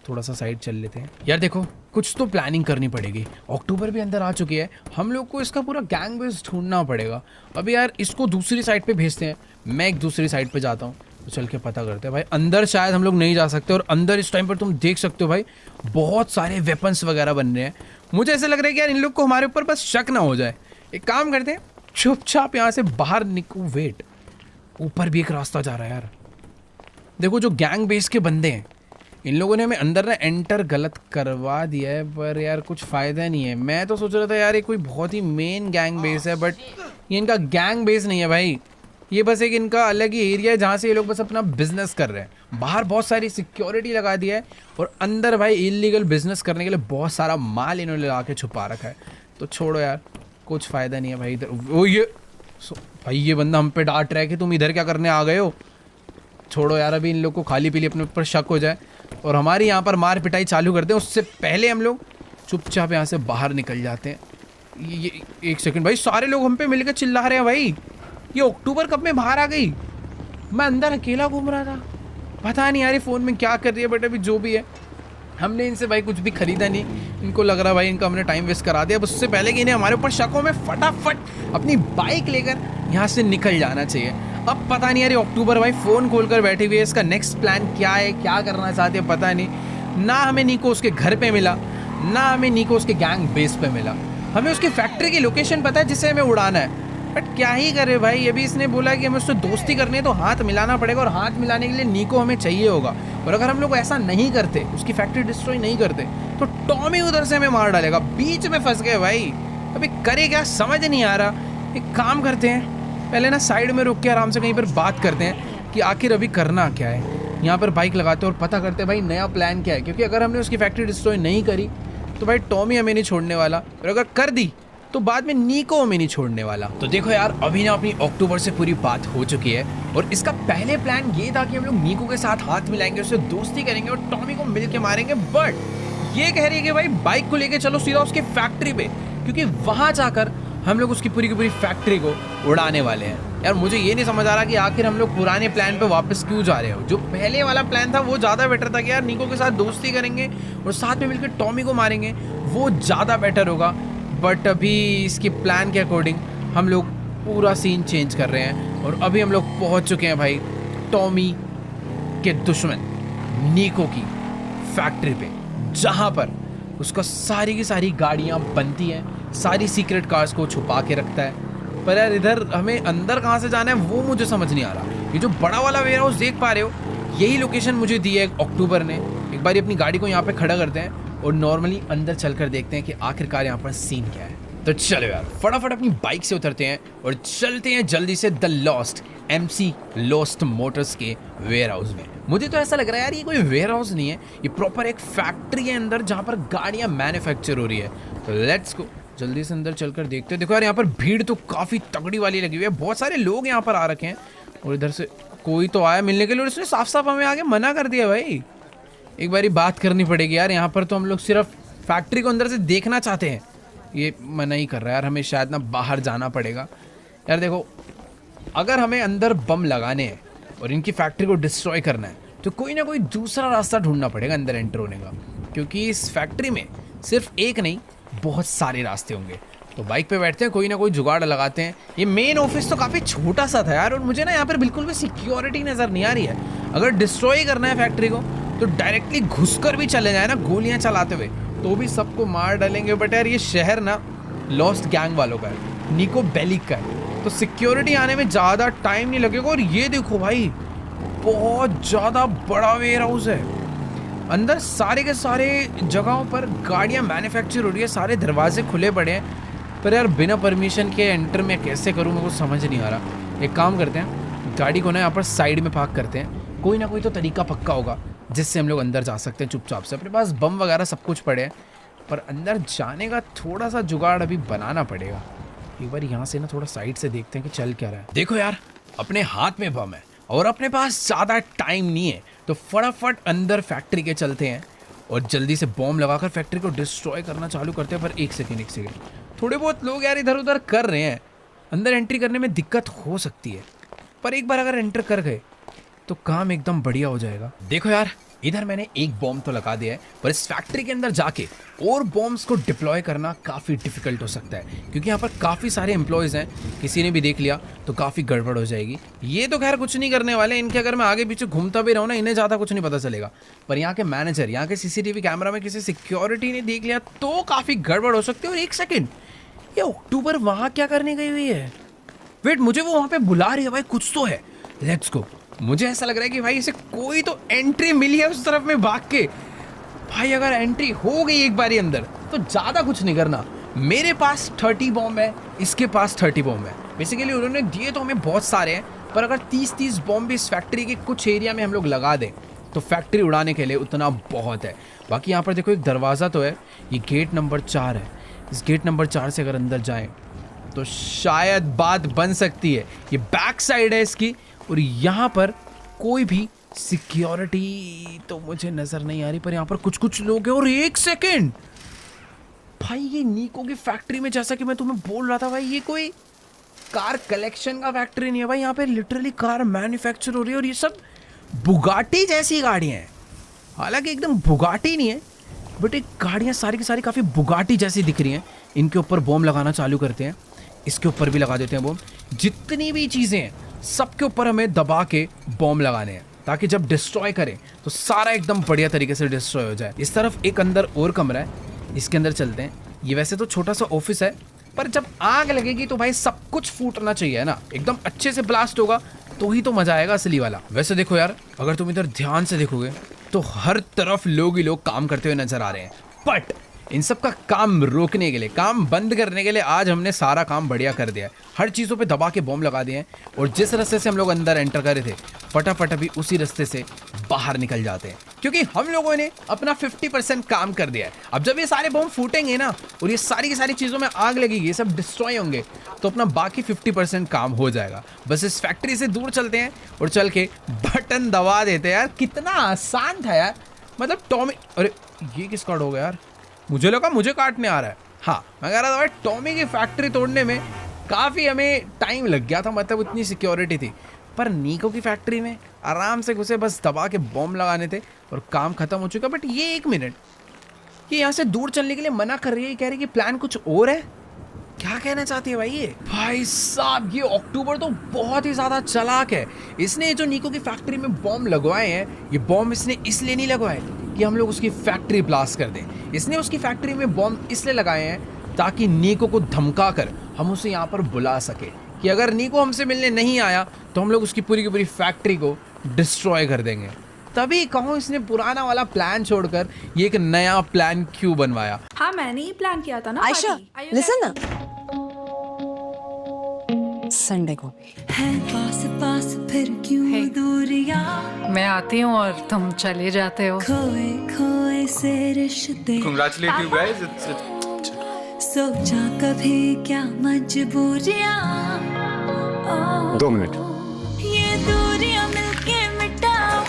थोड़ा सा साइड चल लेते हैं। यार देखो, कुछ तो प्लानिंग करनी पड़ेगी। अक्टूबर भी अंदर आ चुकी है, हम लोग को इसका पूरा गैंग बेस ढूंढना पड़ेगा। अभी यार इसको दूसरी साइड पे भेजते हैं, मैं एक दूसरी साइड पे जाता हूँ, तो चल के पता करते हैं भाई। अंदर शायद हम लोग नहीं जा सकते, और अंदर इस टाइम पर तुम देख सकते हो भाई बहुत सारे वेपन्स वगैरह बन रहे हैं। मुझे ऐसा लग रहा है कि यार इन लोग को हमारे ऊपर बस शक ना हो जाए। एक काम करते हैं, चुपचाप यहाँ से बाहर निकलो। वेट, ऊपर भी एक रास्ता जा रहा है यार। देखो जो गैंग बेस के बंदे हैं, इन लोगों ने हमें अंदर ना एंटर गलत करवा दिया है, पर यार कुछ फ़ायदा नहीं है। मैं तो सोच रहा था यार ये कोई बहुत ही मेन गैंग बेस है, बट ये इनका गैंग बेस नहीं है भाई। ये बस एक इनका अलग ही एरिया है जहाँ से ये लोग बस अपना बिजनेस कर रहे हैं। बाहर बहुत सारी सिक्योरिटी लगा दी है और अंदर भाई इलीगल बिजनेस करने के लिए बहुत सारा माल इन्होंने ला के छुपा रखा है। तो छोड़ो यार, कुछ फ़ायदा नहीं है भाई। इधर वो ये भाई ये बंदा हम पे डांट रहा है कि तुम इधर क्या करने आ गए हो। छोड़ो यार, अभी इन लोग को खाली पीली अपने ऊपर शक हो जाए और हमारी यहाँ पर मार पिटाई चालू कर दें, उससे पहले हम लोग चुपचाप यहाँ से बाहर निकल जाते हैं। ये एक सेकंड भाई, सारे लोग हम पे मिलकर चिल्ला रहे हैं भाई। ये अक्टूबर कब में बाहर आ गई? मैं अंदर अकेला घूम रहा था, पता नहीं यार ये फ़ोन में क्या कर रही है। बट अभी जो भी है, हमने इनसे भाई कुछ भी खरीदा नहीं। इनको लग रहा भाई इनका हमने टाइम वेस्ट करा दिया। अब उससे पहले कि इन्हें हमारे ऊपर शक हो, में फटाफट अपनी बाइक लेकर यहाँ से निकल जाना चाहिए। अब पता नहीं यार ये अक्टूबर भाई फ़ोन खोलकर बैठी हुई है, इसका नेक्स्ट प्लान क्या है, क्या करना चाहते हैं पता नहीं। ना हमें निको उसके घर पे मिला, ना हमें निको उसके गैंग बेस पे मिला। हमें उसकी फैक्ट्री की लोकेशन पता है जिसे हमें उड़ाना है, बट क्या ही करे भाई। अभी इसने बोला कि हमें उससे दोस्ती करनी है तो हाथ मिलाना पड़ेगा, और हाथ मिलाने के लिए निको हमें चाहिए होगा। और अगर हम लोग ऐसा नहीं करते, उसकी फैक्ट्री डिस्ट्रॉय नहीं करते, तो टॉमी उधर से हमें मार डालेगा। बीच में फंस गए भाई, अभी करे क्या समझ नहीं आ रहा। एक काम करते हैं, पहले ना साइड में रुक के आराम से कहीं पर बात करते हैं कि आखिर अभी करना क्या है। यहाँ पर बाइक लगाते हैं और पता करते हैं भाई नया प्लान क्या है, क्योंकि अगर हमने उसकी फैक्ट्री डिस्ट्रॉय नहीं करी तो भाई टॉमी हमें नहीं छोड़ने वाला, और अगर कर दी तो बाद में निको हमें नहीं छोड़ने वाला। तो देखो यार, अभी ना अपनी अक्टूबर से पूरी बात हो चुकी है, और इसका पहले प्लान ये था कि हम लोग निको के साथ हाथ मिलाएंगे, उससे दोस्ती करेंगे और टॉमी को मिल के मारेंगे। बट ये कह रही है कि भाई बाइक को लेके चलो सीधा उसकी फैक्ट्री पे, क्योंकि वहां जाकर हम लोग उसकी पूरी की पूरी फैक्ट्री को उड़ाने वाले हैं। यार मुझे ये नहीं समझ आ रहा कि आखिर हम लोग पुराने प्लान पे वापस क्यों जा रहे हो। जो पहले वाला प्लान था वो ज़्यादा बेटर था कि यार निको के साथ दोस्ती करेंगे और साथ में मिलकर टॉमी को मारेंगे, वो ज़्यादा बेटर होगा। बट अभी इसके प्लान के अकॉर्डिंग हम लोग पूरा सीन चेंज कर रहे हैं, और अभी हम लोग पहुंच चुके हैं भाई टॉमी के दुश्मन निको की फैक्ट्री पे, जहां पर उसका सारी की सारी गाड़ियां बनती हैं, सारी सीक्रेट कार्स को छुपा के रखता है। पर यार इधर हमें अंदर कहाँ से जाना है वो मुझे समझ नहीं आ रहा। ये जो बड़ा वाला वेयर हाउस देख पा रहे हो, यही लोकेशन मुझे दी है अक्टूबर ने। एक बार अपनी गाड़ी को यहाँ पे खड़ा करते हैं और नॉर्मली अंदर चलकर देखते हैं कि आखिरकार यहाँ पर सीन क्या है। तो चलो यार फटाफट अपनी बाइक से उतरते हैं और चलते हैं जल्दी से the lost MC lost Motors के वेयर हाउस में। मुझे तो ऐसा लग रहा है यार ये कोई वेयर हाउस नहीं है, ये प्रॉपर एक फैक्ट्री है अंदर जहाँ पर गाड़ियाँ मैन्युफैक्चर हो रही है। तो लेट्स गो जल्दी से अंदर चलकर देखते हैं। देखो यार यहाँ पर भीड़ तो काफ़ी तगड़ी वाली लगी हुई है, बहुत सारे लोग यहाँ पर आ रखे हैं और इधर से कोई तो आया मिलने के लिए और उसने साफ साफ हमें आगे मना कर दिया। भाई एक बारी बात करनी पड़ेगी यार, यहाँ पर तो हम लोग सिर्फ फैक्ट्री को अंदर से देखना चाहते हैं, ये मना ही कर रहा है यार, हमें शायद ना बाहर जाना पड़ेगा। यार देखो अगर हमें अंदर बम लगाने हैं और इनकी फैक्ट्री को डिस्ट्रॉय करना है तो कोई ना कोई दूसरा रास्ता ढूंढना पड़ेगा अंदर एंटर होने का, क्योंकि इस फैक्ट्री में सिर्फ एक नहीं बहुत सारे रास्ते होंगे। तो बाइक पे बैठते हैं, कोई ना कोई जुगाड़ लगाते हैं। ये मेन ऑफिस तो काफ़ी छोटा सा था यार और मुझे ना यहाँ पर बिल्कुल भी सिक्योरिटी नज़र नहीं आ रही है। अगर डिस्ट्रॉय करना है फैक्ट्री को तो डायरेक्टली घुसकर भी चले जाए ना गोलियाँ चलाते हुए तो भी सबको मार डालेंगे। बट यार ये शहर ना लॉस्ट गैंग वालों का है, निको बेलिक का है, तो सिक्योरिटी आने में ज़्यादा टाइम नहीं लगेगा। और ये देखो भाई बहुत ज़्यादा बड़ा वेयर हाउस है, अंदर सारे के सारे जगहों पर गाड़ियाँ मैन्युफैक्चर हो रही है, सारे दरवाजे खुले पड़े हैं। पर यार बिना परमिशन के एंटर मैं कैसे करूँ मेरे को समझ नहीं आ रहा। एक काम करते हैं गाड़ी को ना यहाँ पर साइड में पार्क करते हैं, कोई ना कोई तो तरीका पक्का होगा जिससे हम लोग अंदर जा सकते हैं चुपचाप से। अपने पास बम वगैरह सब कुछ पड़े हैं पर अंदर जाने का थोड़ा सा जुगाड़ अभी बनाना पड़ेगा। एक बार यहाँ से ना थोड़ा साइड से देखते हैं कि चल क्या रहा है। देखो यार अपने हाथ में बम है और अपने पास ज़्यादा टाइम नहीं है, तो फटाफट अंदर फैक्ट्री के चलते हैं और जल्दी से बॉम्ब लगाकर फैक्ट्री को डिस्ट्रॉय करना चालू करते हैं। पर एक सेकेंड थोड़े बहुत लोग यार इधर उधर कर रहे हैं, अंदर एंट्री करने में दिक्कत हो सकती है, पर एक बार अगर एंटर कर गए तो काम एकदम बढ़िया हो जाएगा। देखो यार इधर मैंने एक बॉम्ब तो लगा दिया है, पर इस फैक्ट्री के अंदर जाके और बॉम्ब्स को डिप्लॉय करना काफ़ी डिफिकल्ट हो सकता है, क्योंकि यहाँ पर काफ़ी सारे एम्प्लॉयज़ हैं, किसी ने भी देख लिया तो काफ़ी गड़बड़ हो जाएगी। ये तो खैर कुछ नहीं करने वाले, इनके अगर मैं आगे पीछे घूमता भी रहूँ ना इन्हें ज़्यादा कुछ नहीं पता चलेगा, पर यहाँ के मैनेजर, यहाँ के CCTV कैमरा में किसी सिक्योरिटी ने देख लिया तो काफ़ी गड़बड़ हो सकती है। और एक सेकेंड, ये अक्टूबर वहाँ क्या करने गई हुई है? वेट, मुझे वो वहाँ पे बुला रही है भाई, कुछ तो है। Let's go. मुझे ऐसा लग रहा है कि भाई इसे कोई तो एंट्री मिली है उस तरफ में भाग के। भाई अगर एंट्री हो गई एक बारी अंदर तो ज़्यादा कुछ नहीं करना। मेरे पास 30 बॉम्ब है, इसके पास 30 बॉम्ब है। बेसिकली उन्होंने दिए तो हमें बहुत सारे हैं, पर अगर 30-30 बॉम्ब इस फैक्ट्री के कुछ एरिया में हम लोग लगा दें तो फैक्ट्री उड़ाने के लिए उतना बहुत है। बाकी यहाँ पर देखो एक दरवाज़ा तो है, ये गेट नंबर 4 है। इस गेट नंबर 4 से अगर अंदर जाएँ तो शायद बात बन सकती है। ये बैक साइड है इसकी और यहाँ पर कोई भी सिक्योरिटी तो मुझे नज़र नहीं आ रही, पर यहाँ पर कुछ कुछ लोग हैं। और एक सेकेंड भाई, ये निको की फैक्ट्री में, जैसा कि मैं तुम्हें बोल रहा था भाई, ये कोई कार कलेक्शन का फैक्ट्री नहीं है भाई, यहाँ पे लिटरली कार मैन्युफैक्चर हो रही है। और ये सब बुगाटी जैसी गाड़ियाँ हैं, हालांकि एकदम बुगाटी नहीं है बट एक गाड़ियाँ सारी की सारी काफ़ी बुगाटी जैसी दिख रही हैं। इनके ऊपर बॉम्ब लगाना चालू करते हैं, इसके ऊपर भी लगा देते हैं बॉम्ब। जितनी भी चीज़ें हैं सबके ऊपर हमें दबा के बॉम्ब लगाने हैं, ताकि जब डिस्ट्रॉय करें तो सारा एकदम बढ़िया तरीके से डिस्ट्रॉय हो जाए। इस तरफ एक अंदर और कमरा है, इसके अंदर चलते हैं। ये वैसे तो छोटा सा ऑफिस है, पर जब आग लगेगी तो भाई सब कुछ फूटना चाहिए ना, एकदम अच्छे से ब्लास्ट होगा तो ही तो मजा आएगा असली वाला। वैसे देखो यार, अगर तुम इधर ध्यान से देखोगे तो हर तरफ लोग ही लोग काम करते हुए नजर आ रहे हैं, बट इन सब का काम रोकने के लिए, काम बंद करने के लिए आज हमने सारा काम बढ़िया कर दिया है। हर चीज़ों पे दबा के बॉम्ब लगा दिए हैं और जिस रास्ते से हम लोग अंदर एंटर कर रहे थे फटाफट अभी उसी रास्ते से बाहर निकल जाते हैं, क्योंकि हम लोगों ने अपना 50% काम कर दिया है। अब जब ये सारे बॉम्ब फूटेंगे ना और ये सारी की सारी चीज़ों में आग लगेगी, ये सब डिस्ट्रॉय होंगे, तो अपना बाकी 50% काम हो जाएगा। बस इस फैक्ट्री से दूर चलते हैं और चल के बटन दबा देते हैं। यार कितना आसान था यार, मतलब टॉमी, अरे ये किस कार्ड हो गया यार, मुझे लगा मुझे काटने आ रहा है। हाँ, मैं कह रहा था भाई टॉमी की फैक्ट्री तोड़ने में काफ़ी हमें टाइम लग गया था, मतलब उतनी सिक्योरिटी थी, पर निको की फैक्ट्री में आराम से घुसे, बस दबा के बॉम्ब लगाने थे और काम खत्म हो चुका। बट ये एक मिनट, ये यहाँ से दूर चलने के लिए मना कर रही है, कह रही है कि प्लान कुछ और है। क्या कहना चाहती है भाई ये? भाई साहब ये अक्टूबर तो बहुत ही ज़्यादा चालाक है। इसने जो निको की फैक्ट्री में बॉम्ब लगवाए हैं, ये बॉम्ब इसने इसलिए नहीं लगवाए कि हम लोग उसकी फैक्ट्री ब्लास्ट कर दें। इसने उसकी फैक्ट्री में बॉम्ब इसलिए लगाए हैं ताकि निको को धमका कर हम उसे यहाँ पर बुला सके, कि अगर निको हमसे मिलने नहीं आया तो हम लोग उसकी पूरी की पूरी फैक्ट्री को डिस्ट्रॉय कर देंगे। तभी कहूँ इसने पुराना वाला प्लान छोड़कर ये एक नया प्लान क्यों बनवाया। हाँ, मैंने ही प्लान किया था ना। आयशा, लिसन ना, संडे को। है पास पास फिर क्यों Hey. दूरियां, मैं आती हूँ और तुम चले जाते हो। खोए खोए से रिश्ते Congratulate you guys. It's सोचा कभी क्या मजबूरियां, ओ, 2 मिनट। ये दूरियां मिलके मिटाओ,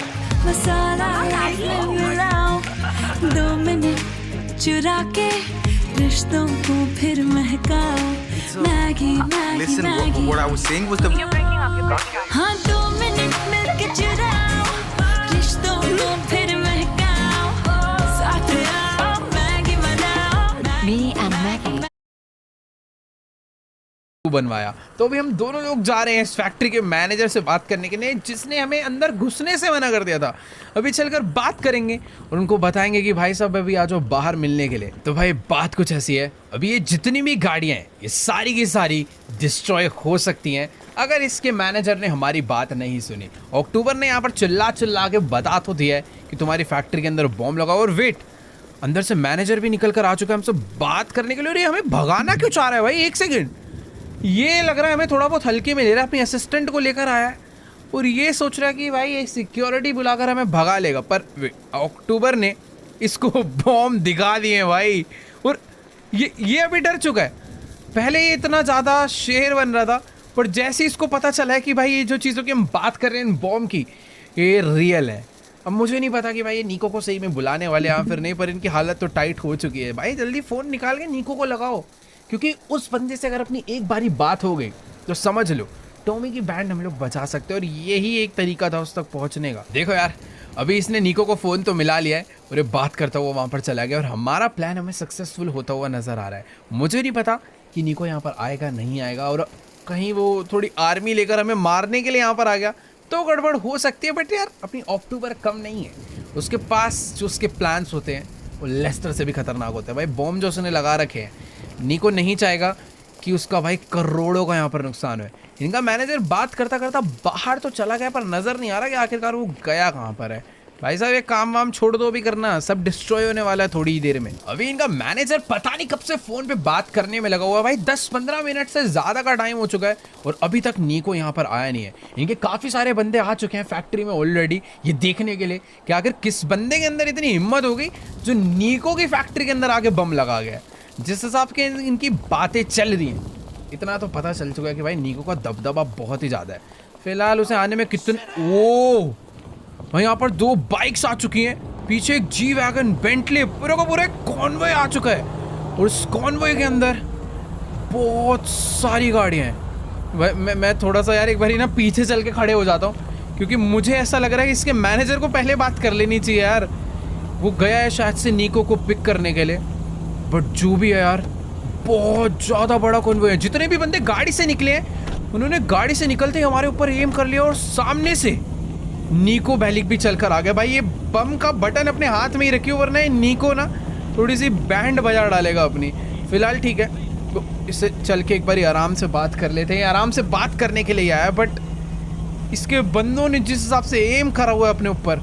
मसाला लाइफ में मिलाओ, 2 मिनट चुरा के रिश्तों को फिर महकाओ, Maggie Maggie listen. Maggie, What I was saying was the हाँ 2 मिनट मिलके चुराओ, रिश्तों को फिर महकाओ, साथ आओ मैगी बनाओ, मी एंड मैगी। बनवाया। तो अभी हम दोनों लोग जा रहे हैं इस फैक्ट्री के मैनेजर से बात करने के लिए, जिसने हमें अंदर घुसने से मना कर दिया था। अभी चलकर बात करेंगे और उनको बताएंगे कि भाई साहब अभी आ जाओ बाहर मिलने के लिए। तो भाई बात कुछ ऐसी है, अभी ये जितनी भी गाड़ियां हैं ये सारी की सारी डिस्ट्रॉय हो सकती हैं अगर इसके मैनेजर ने हमारी बात नहीं सुनी। अक्टूबर ने यहाँ पर चिल्ला चिल्ला के बता तो दिया है कि तुम्हारी फैक्ट्री के अंदर बॉम्ब लगाओ, और वेट, अंदर से मैनेजर भी निकल कर आ चुका है हमसे बात करने के लिए। और ये हमें भगाना क्यों चाह रहा है भाई? एक सेकेंड, ये लग रहा है हमें थोड़ा बहुत हल्के में ले रहा है। अपनी असिस्टेंट को लेकर आया है और ये सोच रहा है कि भाई ये सिक्योरिटी बुलाकर हमें भगा लेगा, पर अक्टूबर ने इसको बॉम्ब दिखा दिए हैं भाई। और ये अभी डर चुका है। पहले ये इतना ज़्यादा शेर बन रहा था, पर जैसे इसको पता चला है कि भाई ये जो चीज़ों की हम बात कर रहे हैं बॉम्ब की, ये रियल है। अब मुझे नहीं पता कि भाई ये नीको को सही में बुलाने वाले हैं फिर नहीं, पर इनकी हालत तो टाइट हो चुकी है। भाई जल्दी फ़ोन निकाल के नीको को लगाओ, क्योंकि उस बंदे से अगर अपनी एक बारी बात हो गई तो समझ लो टॉमी की बैंड हम लोग बचा सकते हैं, और यही एक तरीका था उस तक पहुंचने का। देखो यार, अभी इसने नीको को फ़ोन तो मिला लिया है और ये बात करता हुआ वहाँ पर चला गया, और हमारा प्लान हमें सक्सेसफुल होता हुआ नज़र आ रहा है। मुझे नहीं पता कि नीको यहाँ पर आएगा नहीं आएगा, और कहीं वो थोड़ी आर्मी लेकर हमें मारने के लिए यहाँ पर आ गया तो गड़बड़ हो सकती है। बट यार अपनी अक्टूबर कम नहीं है, उसके पास जो उसके प्लान्स होते हैं वो लेस्टर से भी खतरनाक होते हैं। भाई बॉम्ब जो उसने लगा रखे हैं, नीको नहीं चाहेगा कि उसका भाई करोड़ों का यहाँ पर नुकसान है। इनका मैनेजर बात करता करता बाहर तो चला गया, पर नज़र नहीं आ रहा कि आखिरकार वो गया कहाँ पर है। भाई साहब ये काम वाम छोड़ दो, भी करना सब डिस्ट्रॉय होने वाला है थोड़ी ही देर में। अभी इनका मैनेजर पता नहीं कब से फ़ोन पे बात करने में लगा हुआ है भाई, 10-15 मिनट से ज़्यादा का टाइम हो चुका है और अभी तक नीको यहाँ पर आया नहीं है। इनके काफ़ी सारे बंदे आ चुके हैं फैक्ट्री में ऑलरेडी, ये देखने के लिए कि आखिर किस बंदे के अंदर इतनी हिम्मत हो गई जो नीको की फैक्ट्री के अंदर आके बम लगा गया। जिस हिसाब के इनकी बातें चल रही हैं, इतना तो पता चल चुका है कि भाई नीको का दबदबा बहुत ही ज़्यादा है। फिलहाल उसे आने में कितने ओ भाई यहाँ पर 2 बाइक्स आ चुकी हैं, पीछे एक जी वैगन बेंटली, पूरा का पूरा एक कॉन्वॉय आ चुका है, और इस कॉन्वॉय के अंदर बहुत सारी गाड़ियाँ हैं। मैं थोड़ा सा यार एक बारी ना पीछे चल के खड़े हो जाता हूँ, क्योंकि मुझे ऐसा लग रहा है कि इसके मैनेजर को पहले बात कर लेनी चाहिए यार। वो गया है शायद से नीको को पिक करने के लिए, बट जो भी है यार बहुत ज़्यादा बड़ा कॉन्वॉय है। जितने भी बंदे गाड़ी से निकले हैं उन्होंने गाड़ी से निकलते ही हमारे ऊपर एम कर लिया, और सामने से नीको बैलिक भी चलकर आ गया। भाई ये बम का बटन अपने हाथ में ही रखियो, वरना ये नीको ना थोड़ी सी बैंड बजा डालेगा अपनी। फिलहाल ठीक है, तो इससे चल के एक बार आराम से बात कर लेते हैं। आराम से बात करने के लिए आया, बट इसके बंदों ने जिस हिसाब से एम करा हुआ है अपने ऊपर,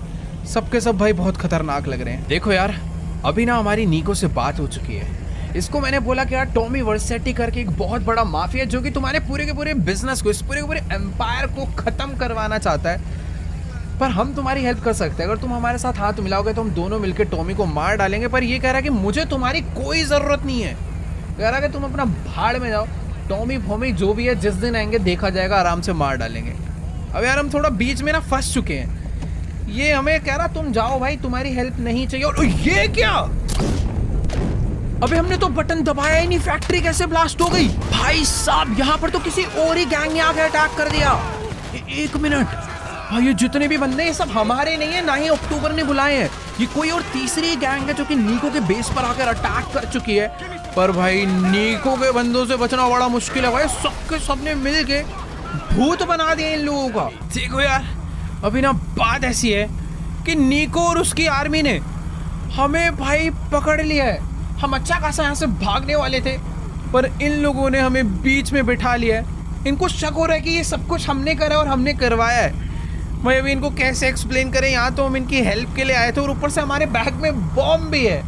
सबके सब भाई बहुत खतरनाक लग रहे हैं। देखो यार, अभी ना हमारी नीको से बात हो चुकी है। इसको मैंने बोला कि यार टॉमी वर्सेटी करके एक बहुत बड़ा माफिया जो कि तुम्हारे पूरे के पूरे बिजनेस को, इस पूरे के पूरे एम्पायर को ख़त्म करवाना चाहता है, पर हम तुम्हारी हेल्प कर सकते हैं। अगर तुम हमारे साथ हाथ मिलाओगे तो हम दोनों मिलकर टॉमी को मार डालेंगे। पर ये कह रहा है कि मुझे तुम्हारी कोई ज़रूरत नहीं है, कह रहा है कि तुम अपना भाड़ में जाओ, टॉमी फोमी जो भी है जिस दिन आएंगे देखा जाएगा, आराम से मार डालेंगे। अब यार हम थोड़ा बीच में ना फंस चुके हैं। ये हमें कह रहा तुम जाओ भाई, तुम्हारी हेल्प नहीं चाहिए। और ये क्या, अबे हमने तो बटन दबाया ही नहीं, फैक्ट्री कैसे ब्लास्ट हो गई? भाई साहब यहाँ पर तो किसी और ही गैंग ने आके अटैक कर दिया। एक मिनट भाई, ये जितने भी बंदे ये सब हमारे नहीं है, ना ही अक्टूबर ने बुलाए हैं। ये कोई और तीसरी गैंग है जो कि नीको के बेस पर आकर अटैक कर चुकी है। पर भाई नीको के बंदों से बचना बड़ा मुश्किल है भाई, सबके सबने मिल के भूत बना दिया इन लोगों का। देखो यार, अभी ना बात ऐसी है कि नीको और उसकी आर्मी ने हमें भाई पकड़ लिया है। हम अच्छा खासा यहाँ से भागने वाले थे, पर इन लोगों ने हमें बीच में बिठा लिया है। इनको शक हो रहा है कि ये सब कुछ हमने करा और हमने करवाया है। भाई अभी इनको कैसे एक्सप्लेन करें, यहाँ तो हम इनकी हेल्प के लिए आए थे और ऊपर से हमारे बैग में बॉम्ब भी है।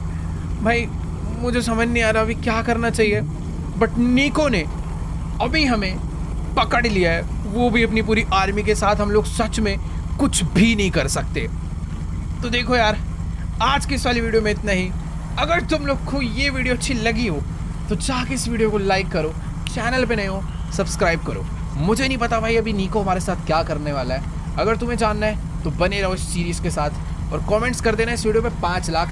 भाई मुझे समझ नहीं आ रहा अभी क्या करना चाहिए। बट नीको ने अभी हमें पकड़ लिया है, वो भी अपनी पूरी आर्मी के साथ, हम लोग सच में कुछ भी नहीं कर सकते। तो देखो यार, आज की इस वाली वीडियो में इतना ही। अगर तुम लोग को ये वीडियो अच्छी लगी हो तो जाके इस वीडियो को लाइक करो, चैनल पे नए हो सब्सक्राइब करो। मुझे नहीं पता भाई अभी निको हमारे साथ क्या करने वाला है, अगर तुम्हें जानना है तो बने रहो इस सीरीज़ के साथ और कमेंट्स कर देना इस वीडियो पे 5 लाख।